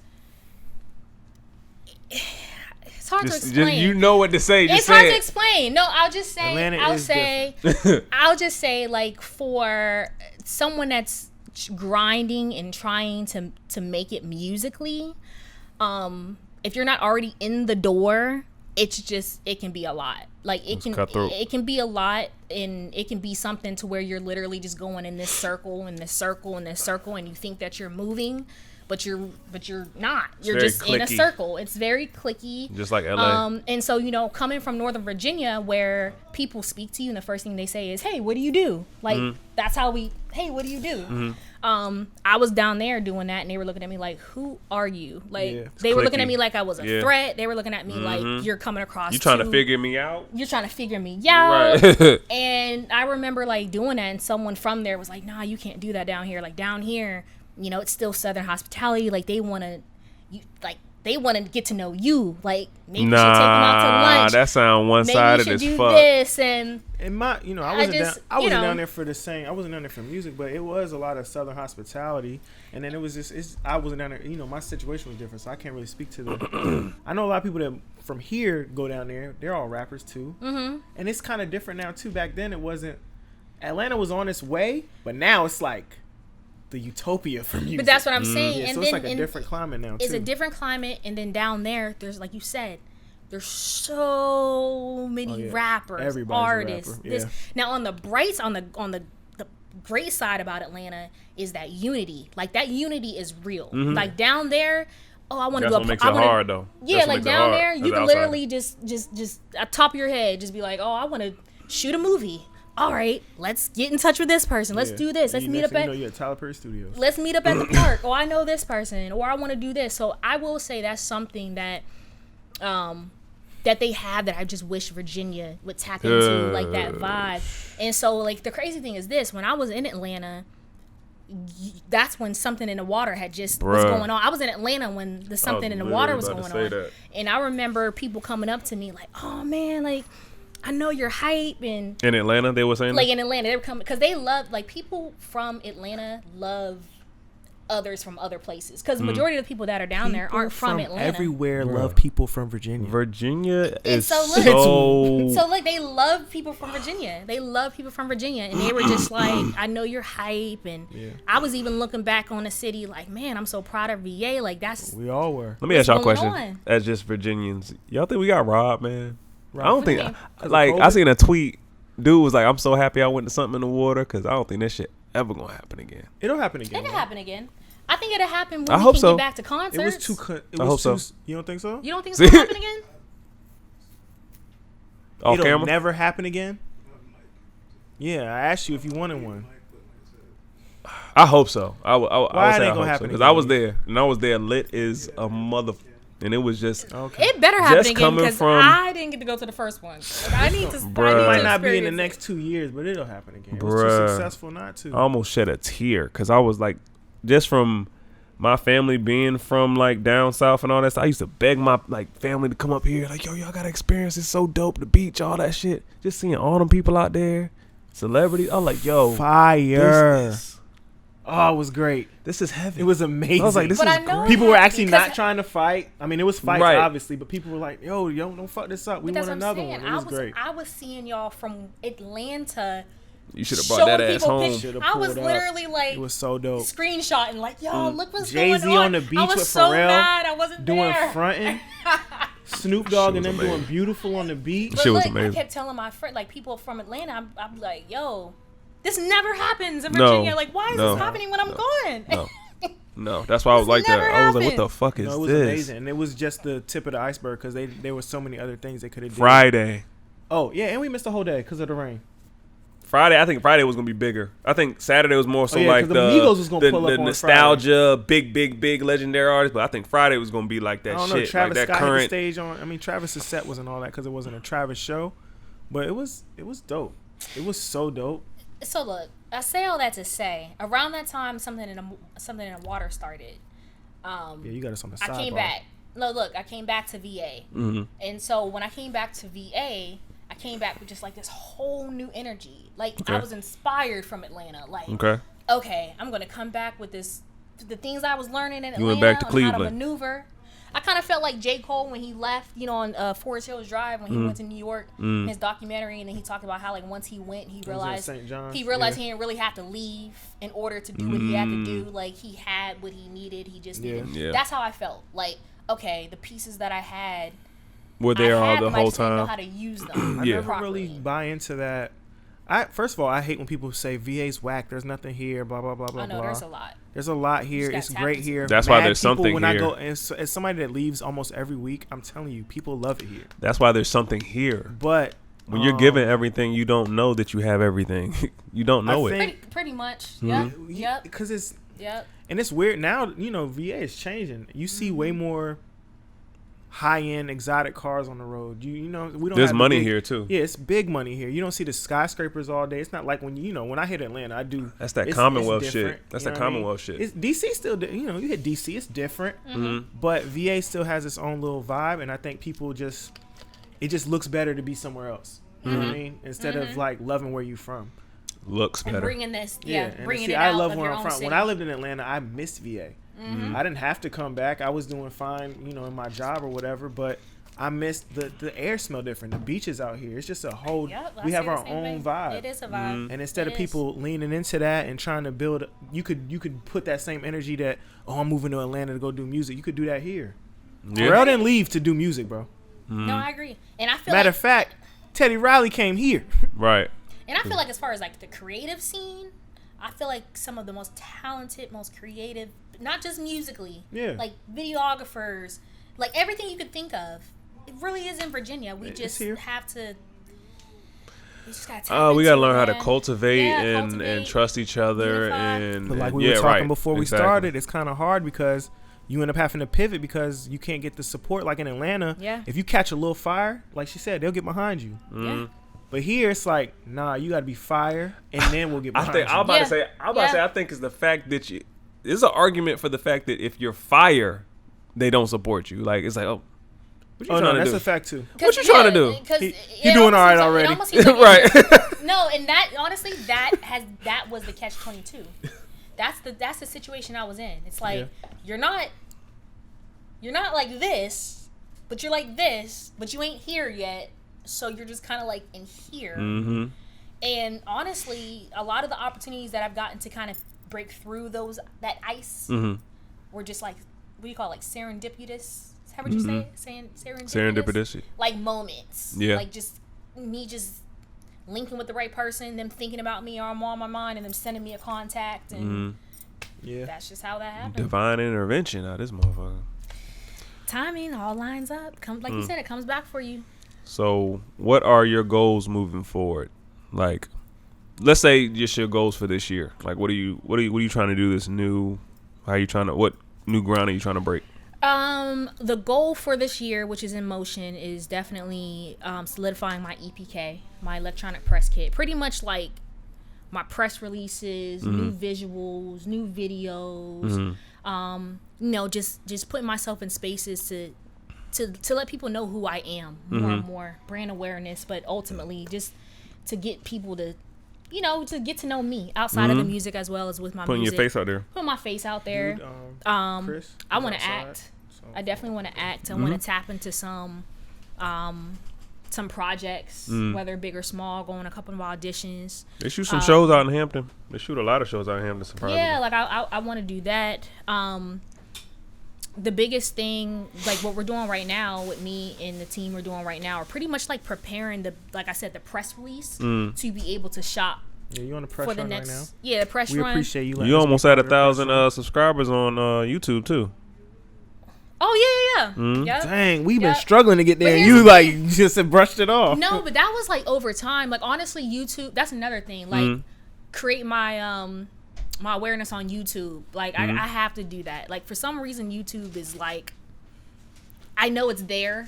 it's hard to explain. You know what to say. Just It's say hard it. to explain. No, I'll just say Atlanta I'll just say like for someone that's grinding and trying to make it musically, if you're not already in the door, it can be a lot. Like it can be a lot, and it can be something to where you're literally just going in this circle and this circle and this circle, and you think that you're moving, but you're not. You're very just in a clicky. circle. It's very clicky. Just like LA. And so, coming from Northern Virginia where people speak to you and the first thing they say is, hey, what do you do? Like, that's how hey, what do you do? I was down there doing that and they were looking at me like, who are you? Like, they were looking at me like I was a threat. They were looking at me like, you're coming across. You trying to figure me out? You're trying to figure me out. Right. And I remember like doing that, and someone from there was like, nah, you can't do that down here. Like down here, it's still Southern hospitality. Like they want to, they want to get to know you. Like, maybe you should take them out to lunch. That sound one-sided maybe you should as do fuck. this and my, you know, I wasn't down there for the same. I wasn't down there for music, but it was a lot of Southern hospitality. And then it was just, I wasn't down there. You know, my situation was different, so I can't really speak to the. I know a lot of people that from here go down there. They're all rappers too, and it's kind of different now too. Back then, it wasn't. Atlanta was on its way, but now it's like the utopia for music. But that's what I'm saying. Yeah, and so then, it's like a different climate now too. It's a different climate, and then down there, there's, like you said, there's so many rappers, Everybody's artists. a rapper. Yeah. Now on the the great side about Atlanta is that unity. Like, that unity is real. Like, down there, I want to That's go. what makes it hard, though. Yeah, That's what like makes it down hard there, as you an can outsider. literally just at top of your head, just be like, I want to shoot a movie. All right, let's get in touch with this person. Let's do this. Let's meet up at. You're at Tyler Perry Studios. Let's meet up at the park. I know this person, or I want to do this. So I will say that's something that, that they have that I just wish Virginia would tap into, like that vibe. And so, like, the crazy thing is this: when I was in Atlanta, that's when Something in the Water had just was going on. I was in Atlanta when the Something in the Water was going on, and I remember people coming up to me like, "Oh man, like, I know you're hype." And in Atlanta, they were saying like that? in Atlanta, they were coming because they love, like, people from Atlanta love others from other places, because the majority of the people that are down there aren't from Atlanta. Everywhere love people from Virginia. Virginia is so so like, they love people from Virginia. They love people from Virginia, and they were just like, I know you're hype. And I was even looking back on the city like, man, I'm so proud of VA. Like, that's We all were. Let me ask y'all a going question. on? As just Virginians, y'all think we got robbed, man? I don't What do you think. mean? Like, COVID? I seen a tweet. Dude was like, "I'm so happy I went to Something in the Water because I don't think that shit ever gonna happen again." It'll happen again. It'll man. happen again. I think it'll happen when I we hope can so. get back to concerts. It was too. It I was hope too. so. You don't think so? You don't think it's gonna happen again? Off It'll camera. never happen again. Yeah, I asked you if you wanted one. I hope so. I would Why say it ain't I gonna hope so happen because again? I was there and I was there lit as a mother, and it was just Okay. It better happen Just again, coming because from- I didn't get to go to the first one. Like, I need to. Bruh. I need It to might not be in the experience next 2 years, but it'll happen again. It was Bruh. too successful not to. I almost shed a tear because I was like, just from my family being from like down south and all that stuff, I used to beg my like family to come up here, like, yo, y'all gotta experience it's so dope, the beach, all that shit. Just seeing all them people out there, celebrities. I'm like, yo, Fire. this Oh, it was great. is heaven. It was amazing. I was like, this But is I know great. People were Yeah, actually because- not trying to fight. I mean, it was fights, Right. obviously, but people were like, yo, don't fuck this up. We But want that's what I'm another saying. one. It was great. I was seeing y'all from Atlanta. You should have brought Showing that ass people home. pictures. Should've I was pulled up. literally like It was so dope. screenshotting, like, yo, look what's Jay-Z going on. on the beach I was with so Pharrell mad I wasn't Doing there. fronting. Snoop Dogg and Shit them was doing amazing. beautiful on the beach. But Shit was look, I amazing. kept telling my friend, like, people from Atlanta, I'm like, yo, this never happens in No. Virginia. Like, why is No. this happening when I'm gone? No. No, that's why I was This like that. never I was like, what happened. the fuck is No, it was this? amazing. And it was just the tip of the iceberg because there were so many other things they could have done. Friday. Oh, yeah, and we missed the whole day because of the rain. I think Friday was gonna be bigger. I think Saturday was more so yeah, like 'cause the Migos was gonna pull the up on nostalgia, big legendary artists. But I think Friday was gonna be like I that don't know. shit, Travis like that Scott hit the current. stage on. I mean, Travis's set wasn't all that because it wasn't a Travis show, but it was dope. It was so dope. So look, I say all that to say, around that time, something in the water started. Yeah, you got us on the I sidebar. came back. No, look, I came back to VA. Mm-hmm. And so when I came back to VA, I came back with just like this whole new energy. Like, I Okay. was inspired from Atlanta. Like, Okay. I'm going to come back with the things I was learning in Atlanta. You went back to on how to Cleveland. maneuver. I kind of felt like J. Cole when he left, on Forest Hills Drive when he went to New York, his documentary, and then he talked about how, like, once he went, he realized St. John's, he didn't really have to leave in order to do what he had to do. Like, he had what he needed. He just needed. Yeah. That's how I felt. Like, okay, the pieces that I had, Were there I all had the them, I whole just didn't know time? how to use them. I Yeah. never properly. really buy into that. First of all, I hate when people say VA's whack. There's nothing here. Blah blah blah blah I know blah. there's a lot. There's a lot here. gotta It's tap great into here. That's why Mad there's people, something when I here. go, as somebody that leaves almost every week, I'm telling you, people love it here. That's why there's something here. But When you're given everything, you don't know that you have everything. You don't know I it. think- Pretty much. Mm-hmm. Yep. because it's Yep. and it's weird now. VA is changing. You see way more high end exotic cars on the road. You know, we don't. There's have the money big- here too. Yeah, it's big money here. You don't see the skyscrapers all day. It's not like when when I hit Atlanta, I do. That's that it's Commonwealth different, shit. That's you that know what I mean? Commonwealth shit. It's DC still, you hit DC, it's different, Mm-hmm. but VA still has its own little vibe, and I think people it just looks better to be somewhere else. You know what I mean? Instead of like loving where you from. Looks And better. bringing this, And bringing see, it I out love of where your I'm own from. city. When I lived in Atlanta, I missed VA. I didn't have to come back. I was doing fine, in my job or whatever, but I missed the air smell different. The beaches out here, it's just a whole. Yep, I we say have the our same own thing. vibe. It is a vibe. And instead It of is. people leaning into that and trying to build, you could put that same energy that I'm moving to Atlanta to go do music. You could do that here. Yeah. Pharrell didn't leave to do music, bro. No, I agree. And I feel Matter like, of fact, Teddy Riley came here. Right. and I feel like as far as like the creative scene, I feel like some of the most talented, most creative, not just musically, Yeah. like videographers, like everything you could think of, it really is in Virginia. We It's just here. have to. We just gotta tap We into gotta learn it, how to man. cultivate Yeah, and cultivate, trust each other unify. and But like and- we yeah, were talking right. before we Exactly. started, it's kind of hard because you end up having to pivot because you can't get the support. Like in Atlanta, Yeah. if you catch a little fire, like she said, they'll get behind you. Yeah. But here it's like, nah, you got to be fire, and then we'll get I behind think you. I'm about Yeah. to say. Yeah. I think it's the fact that there's an argument for the fact that if you're fire, they don't support you. Like it's like, oh, what you Oh no, trying that's to do? a fact too. What you trying to do? He doing all right already. Right. No, and that honestly, that was the catch-22. That's the situation I was in. It's like you're not like this, but you're like this, but you ain't here yet. So you're just kind of like in here. Mm-hmm. And honestly, a lot of the opportunities that I've gotten to kind of break through that ice Mm-hmm. were just like, what do you call it? Like serendipitous? How would you say it? Serendipitous? Serendipitous. Like moments. Yeah. Like just me just linking with the right person, them thinking about me or I'm on my mind, and them sending me a contact, and Yeah. that's just how that happened. Divine intervention out of this motherfucker. Timing all lines up. Like you said, it comes back for you. So, what are your goals moving forward? Like, let's say just your goals for this year. Like, what are you trying to do this new? What new ground are you trying to break? The goal for this year, which is in motion, is definitely solidifying my EPK, my electronic press kit. Pretty much like my press releases, new visuals, new videos. Just putting myself in spaces to let people know who I am more and more, brand awareness, but ultimately just to get people to get to know me outside of the music as well as with my Putting music. your face out there. Put my face out there. Dude, Chris, I is want to outside, act. so- I definitely want to act. I want to tap into some projects, whether big or small. Go on a couple of auditions. They shoot some shows out in Hampton. They shoot a lot of shows out in Hampton. Surprisingly. Yeah, like I want to do that. The biggest thing, like what we're doing right now with me and the team we're doing right now, are pretty much like preparing the press release to be able to shop Yeah, you on the press for the run next. right now? Yeah, the press We run. appreciate you. letting You us be almost part had of the press 1,000 run. subscribers on YouTube too. Oh yeah. Yep. Dang, we've been Yep. struggling to get there, But and here's you the like just brushed it off. No, but that was like over time. Like honestly, YouTube. That's another thing. Like create my my awareness on YouTube. Like I have to do that. Like for some reason, YouTube is like. I know it's there,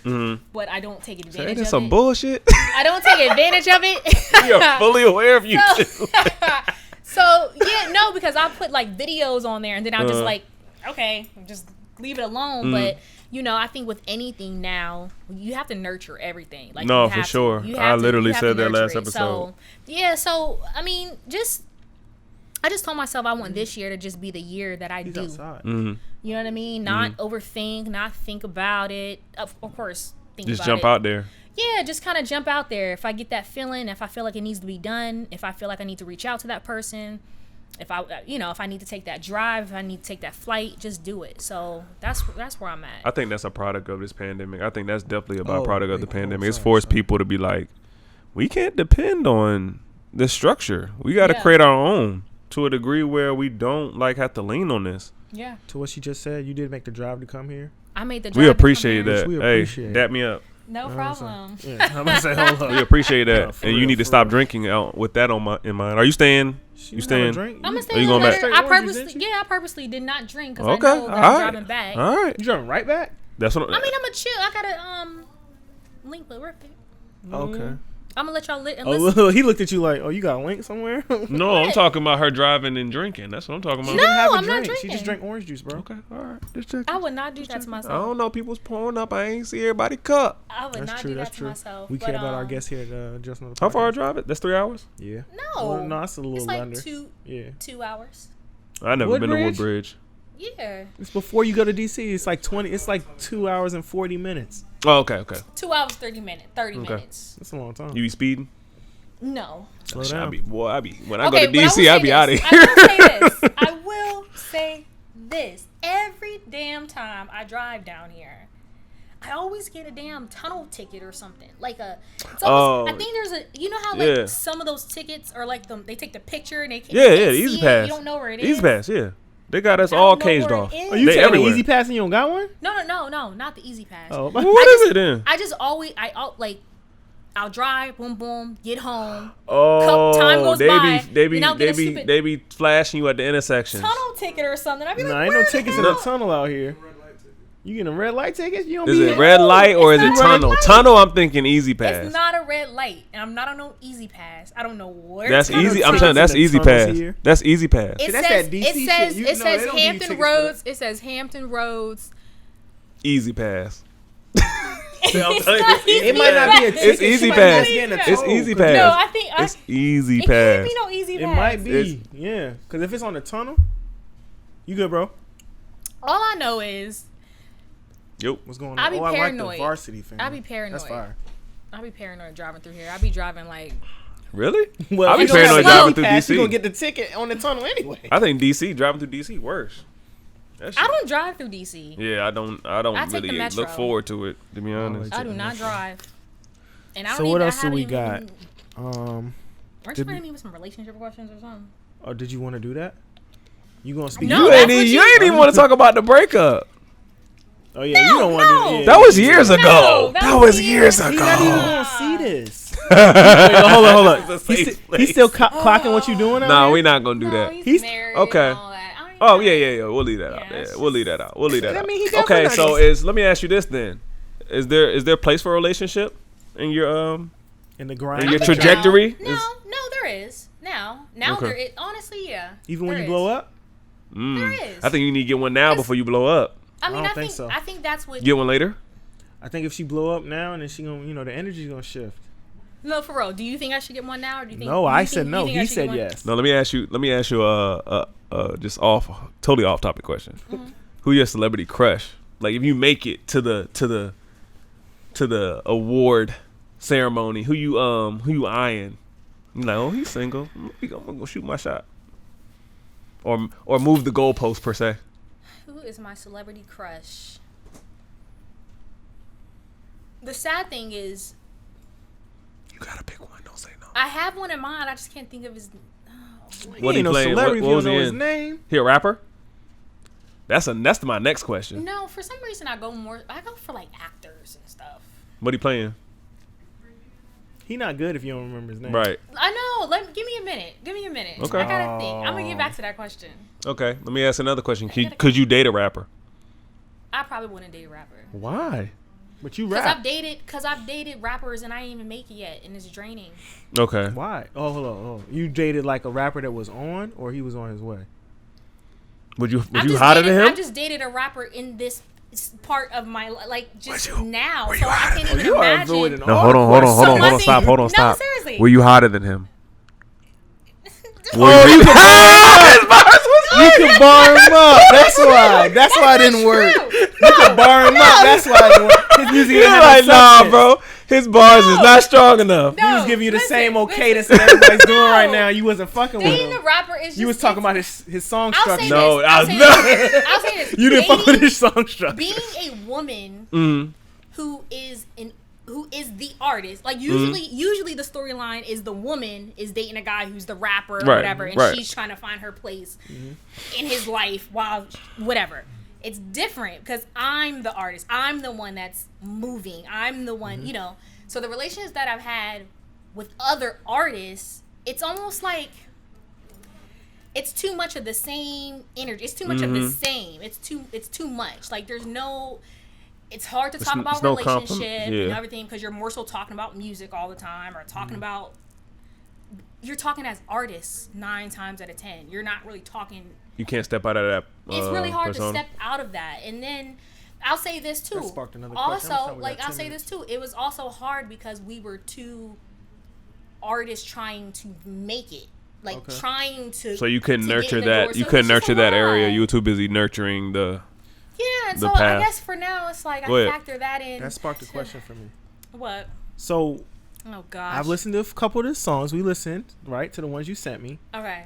but I don't take advantage That's of some it. bullshit. I don't take advantage of it. You're fully aware of YouTube. So yeah, no, because I'll put like videos on there and then I'll just like, okay, just leave it alone. But I think with anything now, you have to nurture everything. Like No, you for have to. sure. You I have to- literally you have to said that nurture last it. episode. So I mean, I just told myself I want this year to just be the year that I He's do. outside. You know what I mean? Not overthink, not think about it. Of course, think Just about jump it. out there. Yeah, just kind of jump out there. If I get that feeling, if I feel like it needs to be done, if I feel like I need to reach out to that person, if I need to take that drive, if I need to take that flight, just do it. So that's where I'm at. I think that's a product of this pandemic. I think that's definitely a Oh, byproduct of the wait, pandemic. oh, It's sorry, forced sorry. people to be like, we can't depend on this structure. We got to Yeah. create our own to a degree where we don't have to lean on this. Yeah, To what she just said, you did make the drive to come here. I made the drive. We to come appreciate here. that. We Hey, appreciate dap me up. No problem. Yeah, I'm gonna say hold We up. appreciate that. No, for And you real, need to for stop real. drinking out with that in mind. Are you staying? You You staying? I'm gonna stay Are you a little going back? later. Straight I oranges, purposely, didn't you? I purposely did not drink because Okay, I know that all I'm right. driving back. All right. You driving right back? That's what I mean, I'm a chill. I got a link with Rick. Okay. I'm gonna let y'all listen. Oh, he looked at you like, oh, you got a link somewhere? No, I'm talking about her driving and drinking. That's what I'm talking about. She didn't have a I'm not drink. She drinking. just drank orange juice, bro. Okay, all right. Just check. I would not do that to I myself. don't know. People's pouring up. I ain't see everybody cup. I would That's not true. do That's that to true. myself. We but, care about our guests here at Just Another How far I Podcast. drive it? That's 3 hours. Yeah. No, Well, no, it's a little it's like under. 2 hours. I never been to Woodbridge. Yeah, It's before you go to DC. It's like 20. It's like 2 hours and 40 minutes. Oh, okay. 2 hours 30 minutes. 30 Okay. minutes. That's a long time. You be speeding? No. Slow I down. be when I Okay, go to but I will DC, say I be this. out of here. I will say this. I will say this. Every damn time I drive down here, I always get a damn tunnel ticket or something. Like it's almost, I think there's a, you know how like Yeah. some of those tickets are like they take the picture and they can't, Yeah, you yeah, can't the see Easy it, Pass. you don't know where it is. Easy Pass, yeah. They got us I all don't know caged where it off. is. Are you They taking everywhere. Easy Pass and you don't got one? No, not the Easy Pass. Oh, What is it then? I just always, I'll drive, boom, boom, get home. Oh, time goes by, they be and I'll get a stupid- they be flashing you at the intersections. Tunnel ticket or something. I'd be Nah, like, ain't where no the tickets in hell? the tunnel out here. You getting a red light ticket? You don't Is be it here. red light or is it's it not red tunnel? light. Tunnel, I'm thinking Easy Pass. It's not a red light, and I'm not on no Easy Pass. I don't know where. That's tunnel easy. I'm tickets- telling you, that's in the Easy tunnels Pass. here. That's Easy Pass. It that's says that DC it says shit. You it know, says they don't give you Hampton tickets for that. Roads. It says Hampton Roads. Easy Pass. It might not be a ticket. It's Easy She might Pass. just getting a It's toll. Easy Pass. No, I think It's Easy it Pass. can't be no Easy It Pass. might be. It's- Yeah. Because if it's on the tunnel, you good, bro? All I know is Yep. What's going on? I be I like paranoid. the varsity fan. I be paranoid. That's fire. I be paranoid driving through here. I be driving like Really? Well, I be if you don't paranoid have a driving through pass, you DC. gonna get the ticket on the tunnel anyway. I think DC driving through DC worse. That shit- I don't drive through DC. Yeah, I don't I take the really Metro. look forward to it. To be honest. I do not drive. And I don't So even, what I else do haven't we even- got? Aren't you did trying we- to me with some relationship questions or something? Oh, did you want to do that? You gonna speak? No, You that's ain't, what you ain't even want to talk about the breakup. Oh yeah, you don't want to. no. do yeah. That was years ago. No, that was years He's ago. not even gonna see this. Wait, hold on. It's a safe He's still place. clocking what you doing out Nah, here? we not gonna do No, that. he's, He's- married okay. and all that. I don't even Oh know. yeah. We'll leave that Yeah, out. Yeah, it's we'll leave that out. We'll leave that I out. mean, he definitely Okay, not so just- let me ask you this then: Is there a place for a relationship in your in the grind. in your the trajectory? No, there is. Now Okay. there is. Honestly, yeah. Even when there you blow is. up, There is. I think you need to get one now before you blow up. I mean, I don't I think think so. I think that's what. Get one later. I think if she blow up now and then she gonna, the energy's gonna shift. No, for real. Do you think I should get one now, or do you think? No, do you I think- said you no. think I He should said get one? yes. No, let me ask you. Just totally off topic question. Mm-hmm. Who your celebrity crush? Like if you make it to the award ceremony, who you eyeing? You like, oh, he's single. I'm gonna go shoot my shot. Or move the goalpost per se. Who is my celebrity crush? The sad thing is, You gotta pick one. Don't say no. I have one in mind. I just can't think of his. What He ain't no playing? celebrity What if you was don't he know his in? name. He a rapper? That's my next question. No, for some reason I go for like actors and stuff. What he playing? He not good if you don't remember his name. Right. I know. Give me a minute. Okay. I gotta think. I'm gonna get back to that question. Okay. Let me ask another question. Could you date a rapper? I probably wouldn't date a rapper. Why? But you Cause rap. I've dated rappers and I ain't even make it yet, and it's draining. Okay. Why? Oh, hold on. You dated like a rapper that was on, or he was on his way? Would you I've just hotter dated, than him? I just dated a rapper in this part of my like just Were you- now, were so you I hotter can't than even you are imagine. avoiding No, hold on, So stop, no, stop. seriously. Were you hotter than him? Oh, you can bar him up. That's why. That's why it didn't work. True. You can bar him up. That's why it didn't work. His music You're didn't have like, no nah, substance. bro. His bars is not strong enough. No, He was giving you the listen, same listen. cadence that everybody's doing No. right now. You wasn't fucking with Dating a him. rapper is just You was talking about it's- his song I'll structure. say No, this. I I'll was say not. this. I'll say this. You didn't fuck Dating- with his song structure. Being a woman Mm. who is the artist, like usually the storyline is the woman is dating a guy who's the rapper or Right, whatever, and right. she's trying to find her place in his life while whatever. It's different because I'm the artist. I'm the one that's moving. I'm the one, So the relations that I've had with other artists, it's almost like it's too much of the same energy. It's too much of the same. It's too much. Like there's no. it's hard to talk about it's no relationship and yeah. everything because you're more so talking about music all the time or talking about. You're talking as artists 9 times out of 10. You're not really talking. You can't step out of that. It's really hard persona. to step out of that. And then I'll say this too. That sparked another question. Also, like I'll say this too. It was also hard because we were two artists trying to make it, like trying to. So you couldn't to nurture get in the that. door. You So couldn't it's just nurture a that area. lot. You were too busy nurturing the. Yeah, and the so I past. guess for now it's like Go I ahead. factor that in. That sparked a question for me. What? So Oh gosh. I've listened to a couple of the songs. We listened, right, to the ones you sent me. Okay.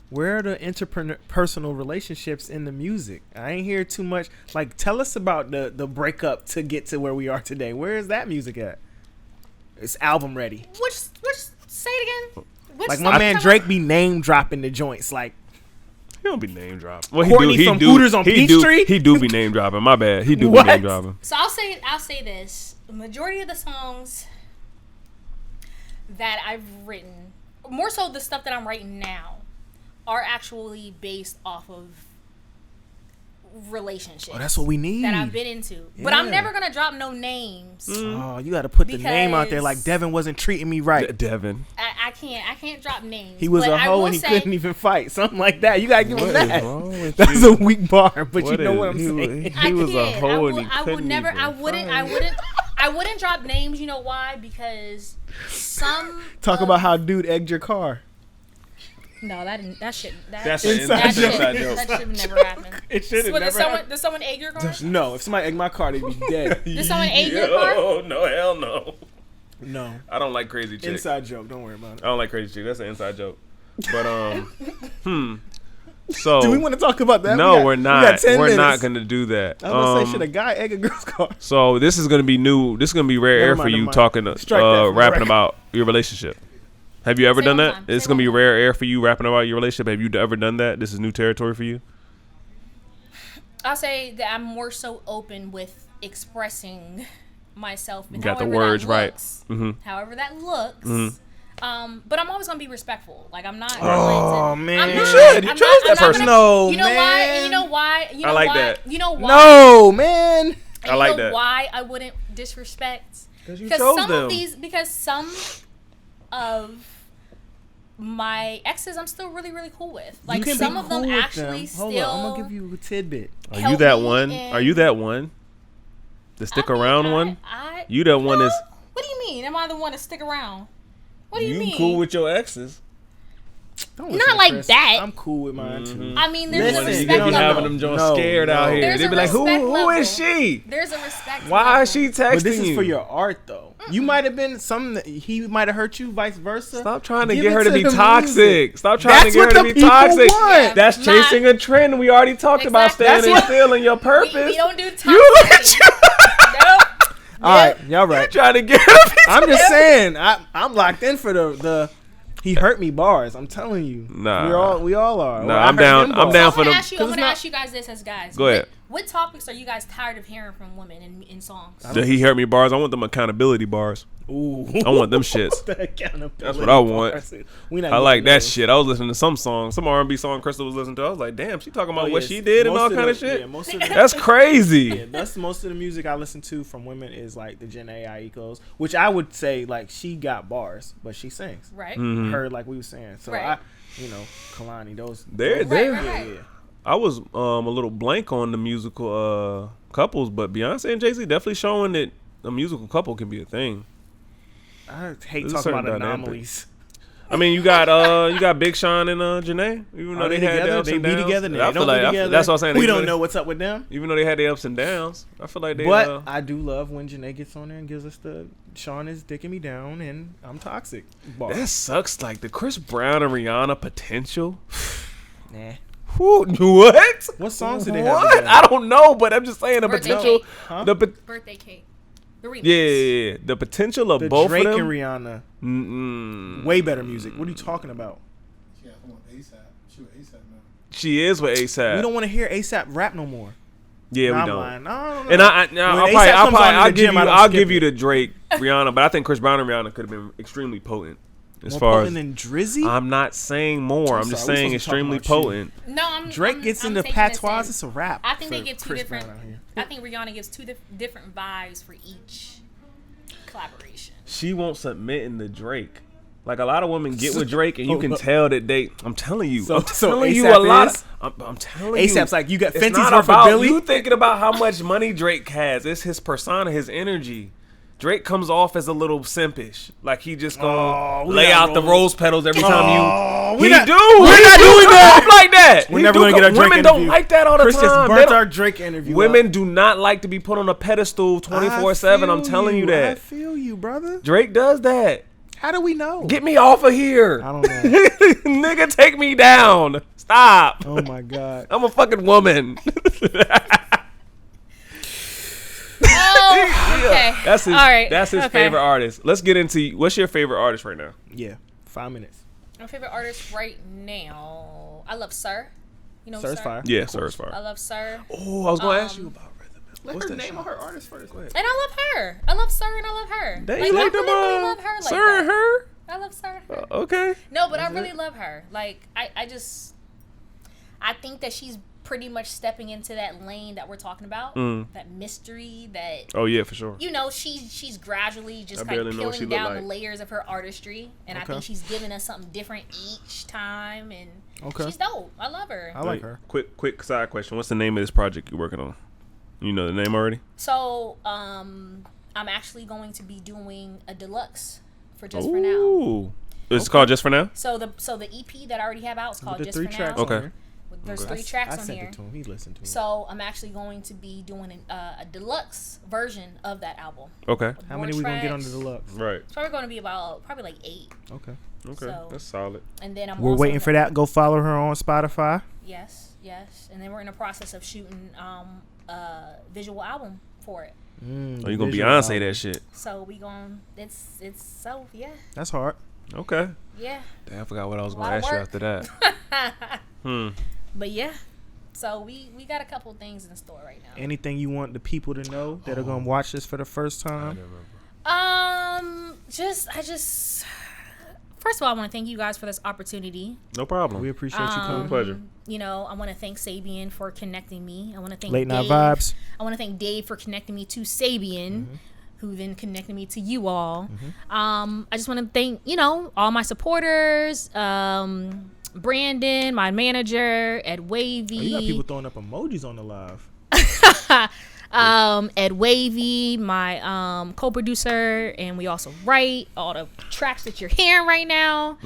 Where are the interpersonal relationships in the music? I ain't hear too much. Like, tell us about the breakup to get to where we are today. Where is that music at? It's album ready. Which say it again. Which Like song my you man talking Drake be name dropping the joints. Like, He don't be name dropping. Well, Courtney from Hooters on Peachtree? He do be name dropping. My bad. He do What? be name dropping. about? So I'll say this. The majority of the songs that I've written, more so the stuff that I'm writing now, are actually based off of relationships. oh, that's what we need. that I've been into. But I'm Yeah. never gonna drop no names. Oh, you got to put the name out there. Like Because- Devin wasn't treating me right. Devin. I can't drop names. He was but a I hoe will and he say- couldn't even fight. Something like that. You got to give him What is that. wrong with That's you? a weak bar, but you know what I'm He was- saying. He was a can't. hoe and he I would couldn't never. even I fight. wouldn't drop names. You know why? Because some Talk of- about how dude egged your car. No, that shit. That's Inside an joke. inside joke. That should have never happened. It should have What, never happened. Did someone egg your car? No, if somebody egged my car, they'd be dead. Did someone egg your car? Oh no, hell no. No. I don't like crazy chicks. Inside joke. Don't worry about it. I don't like crazy chicks. That's an inside joke. But So Do we want to talk about that? no, We got- we're we not. got 10 We're not minutes. gonna do that. I was going to say, should a guy egg a girl's car? So this is gonna be new. This is gonna be rare Never air mind, for never you mind. talking, Strike that from the rapping record. about your relationship. Have you ever Say done one that? time. It's Say gonna be one rare air for you rapping about your relationship. Have you ever done that? This is new territory for you. I'll say that I'm more so open with expressing myself. You got the however words that right. looks. Mhm. However that looks. But I'm always gonna be respectful. Like I'm not. Oh, man. I'm You not, should. You I'm chose not- that I'm not person. gonna- No, You know man. why? You know why? You know I like why? that. You know why? No, man. And I you like know that. why I wouldn't disrespect? 'Cause you Because chose some them. of these, because some of my exes, I'm still really, really cool with. You Like can some be of them cool with actually them. Hold still. on, I'm going to give you a tidbit. Are you help that me one? and- Are you that one? The stick I mean, around one? I, You that one no? is. What do you mean? Am I the one to stick around? What do you mean? cool with your exes? Don't Not listen to like Chris. that. I'm cool with mine, too. I mean, there's Listen, a you respect don't level. having them joints No, scared out no. here. There's They a be like, who respect is level. she? There's a respect. Why is level. she texting But this is you? for your art, though. You might have been something that he might have hurt you, vice versa. Stop trying to Give get it her to be the toxic. music. Stop trying That's to get what her to the be people toxic. want. That's Not- chasing a trend. We already talked about Exactly. standing and That's what- feeling your purpose. We don't do toxic. You look at you. Nope. All right, y'all right. Trying to get her to be I'm just saying, I'm locked in for the he hurt me bars. I'm telling you. Nah. we all are. Nah, Well, I I'm hurt down- him I'm bars. down So for I'm them. gonna ask you. I'm 'Cause gonna it's ask you guys this as guys. Go ahead. What topics are you guys tired of hearing from women in songs? The he hurt me bars. I want them accountability bars. Ooh. I want them shits. The accountability That's what I want. bars. We not I like getting that those. shit. I was listening to some songs, some R&B song Crystal was listening to. I was like, damn, she talking about Oh, what yes. she did and Most all of kind the- of shit. Yeah, most of the, That's crazy. yeah, that's most of the music I listen to from women is like the Jen A. Icos, which I would say like she got bars, but she sings. Right. Mm-hmm. Her like we were saying. So Right. Kalani, those. They're Right, they're. right, Yeah, right. yeah. I was a little blank on the musical couples, but Beyonce and Jay-Z definitely showing that a musical couple can be a thing. I hate There's a talking certain about dynamic. anomalies. I mean, you got Big Sean and Janae. Even though Are they they had their together? ups They and be downs. together. I They feel don't like be together. that's what I'm saying. We Even don't though- know what's up with them. Even though they had their ups and downs, I feel like they. But I do love when Janae gets on there and gives us the Sean is dicking me down and I'm toxic bar. that sucks. Like the Chris Brown and Rihanna potential. Nah. Who, what? What songs did they have What? together? I don't know, but I'm just saying the Birthday potential. cake. Huh? Birthday cake. The remix. Yeah, the potential of The both Drake of and them. Rihanna, Mm-mm. way better music. What are you talking about? Yeah, come on, ASAP. She with ASAP now. She is with ASAP. We don't want to hear ASAP rap no more. Yeah, Nah, we I'm don't. lying. No, no, And no. I'll When probably, A$AP comes on in the I'll give gym, you, I don't I'll skip give you it. the Drake, Rihanna, but I think Chris Brown and Rihanna could have been extremely potent As More far potent as than Drizzy? I'm not saying more. I'm just sorry, we saying supposed to talk extremely about you. potent. No, Drake gets I'm into taking this patois. in. It's a rap. I think they for get two Chris different. Brown out here. I think Rihanna gives two different vibes for each collaboration. She won't submit into Drake. Like a lot of women get with Drake, and you can tell that they. I'm telling you. So I'm telling you A$AP a lot. is? I'm telling you. ASAP's like, you got It's Fenty's not worth of about Billy? you thinking about how much money Drake has. It's his persona, his energy. Drake comes off as a little simpish, like he just gonna lay out the rose petals every time you. We're not doing that. Like that. We're never gonna get our Drake Women interview. don't like that all the Chris time. just They burnt don't- our Drake interview. Women do not like to be put on a pedestal 24/7. I'm telling you I that. feel you, brother. Drake does that. How do we know? Get me off of here. I don't know. Nigga, take me down. Stop. Oh my god. I'm a fucking woman. Oh, okay. That's his, All right. that's his Okay. favorite artist. Let's get into what's your favorite artist right now? Yeah. 5 minutes. My favorite artist right now. I love Sir. You know Sir's Sir? fire. Yeah, Sir's I fire. love Sir. Oh, I was gonna ask you about Rhythm. Let What's her that name shit? her artist first. Go ahead. And I love her. I love Sir and I love her. That Like, you I like them, really love her like Sir and that. her? I love Sir and her. Okay. No, but I really love her. Like, I think that she's pretty much stepping into that lane that we're talking about. That mystery that, Oh yeah, for sure. you know, she's gradually just I kind of barely know what she peeling look down like. the layers of her artistry. And I Okay. think she's giving us something different each time. And Okay. she's dope. I love her. I like her. Quick side question. What's the name of this project you're working on? You know the name already? So, I'm actually going to be doing a deluxe for Just For Now. Ooh. It's called Just For Now? So the EP that I already have out is called With the Just 3 For tracks Now. Okay. on here. There's I 3 s- tracks I on sent here. it to him. He listened to it. So I'm actually going to be doing a deluxe version of that album. Okay. How more many we gonna get on the tracks. deluxe? Right. It's probably going to be about like 8. Okay. Okay. So- That's solid. And then I'm We're also waiting for that. Go follow her on Spotify. Yes. And then we're in the process of shooting a visual album for it. Oh, you gonna visual Beyonce album. that shit? So we going it's so yeah. That's hard. Okay. Yeah. Damn, I forgot what I was A gonna lot of ask you work. after that. But yeah. So we got a couple things in store right now. Anything you want the people to know that are gonna watch this for the first time? First of all, I want to thank you guys for this opportunity. No problem. We appreciate you coming. Pleasure. You know, I want to thank Sabian for connecting me. I want to thank Late Night Dave. Vibes. I want to thank Dave for connecting me to Sabian, who then connected me to you all. I just want to thank, you know, all my supporters, Brandon, my manager, Ed Wavy. Oh, you got people throwing up emojis on the live. Ed Wavy, my co-producer, and we also write all the tracks that you're hearing right now.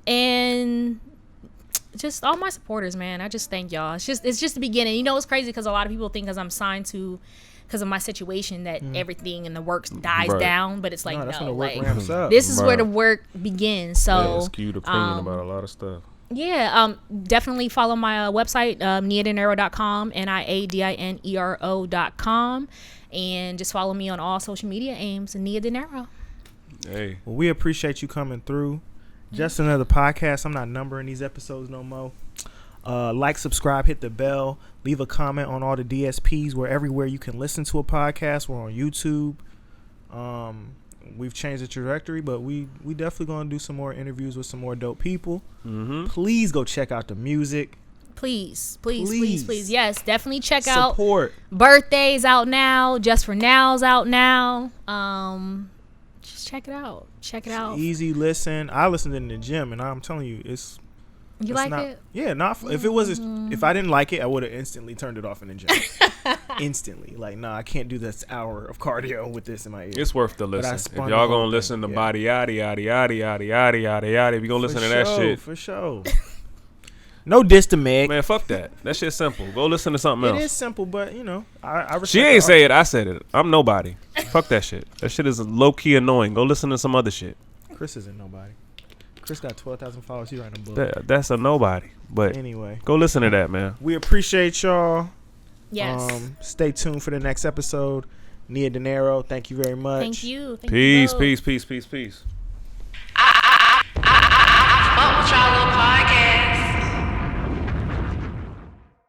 And just all my supporters, man. I just thank y'all. It's just the beginning. You know, it's crazy because a lot of people think because I'm signed to, because of my situation, that everything in the works dies Right. down. But it's like, No, that's when no, the work like ramps up. this is where Right. the work begins. So Yeah, skewed opinion about a lot of stuff. yeah, definitely follow my website, niadinero.com, niadinero.com, and just follow me on all social media aims, Nia Dinero. Hey. Well, we appreciate you coming through. Just another podcast. I'm not numbering these episodes no more. Like, subscribe, hit the bell, leave a comment on all the DSPs. We're everywhere you can listen to a podcast. We're on YouTube. We've changed the trajectory, but we definitely gonna do some more interviews with some more dope people. Please go check out the music. Please. Please. Yes, definitely check out Support. Birthdays out now. Just For Now's out now. Just check it out. Easy listen. I listened in the gym, and I'm telling you, it's Like not, it? Yeah, not if it was if I didn't like it, I would have instantly turned it off in the gym. Instantly, like, nah, I can't do this hour of cardio with this in my ear. It's worth the But I listen. If spun y'all the whole gonna listen to thing, body yada yada yada yada yada yada yada, if you gonna listen to that shit, for sure. No diss to Meg. man, fuck that. That shit's simple. Go listen to something It else. is simple, but you know, I respect She ain't say it. I said it. I'm nobody. Fuck that shit. That shit is low key annoying. Go listen to some other shit. Chris isn't nobody. Chris got 12,000 followers. He's writing a book. That's a nobody. But Anyway, go listen to that, man. we appreciate y'all. Yes. Stay tuned for the next episode. Nia Dinero, thank you very much. Thank you. Thank Peace, you both. peace, peace, peace, peace. Fuck with y'all little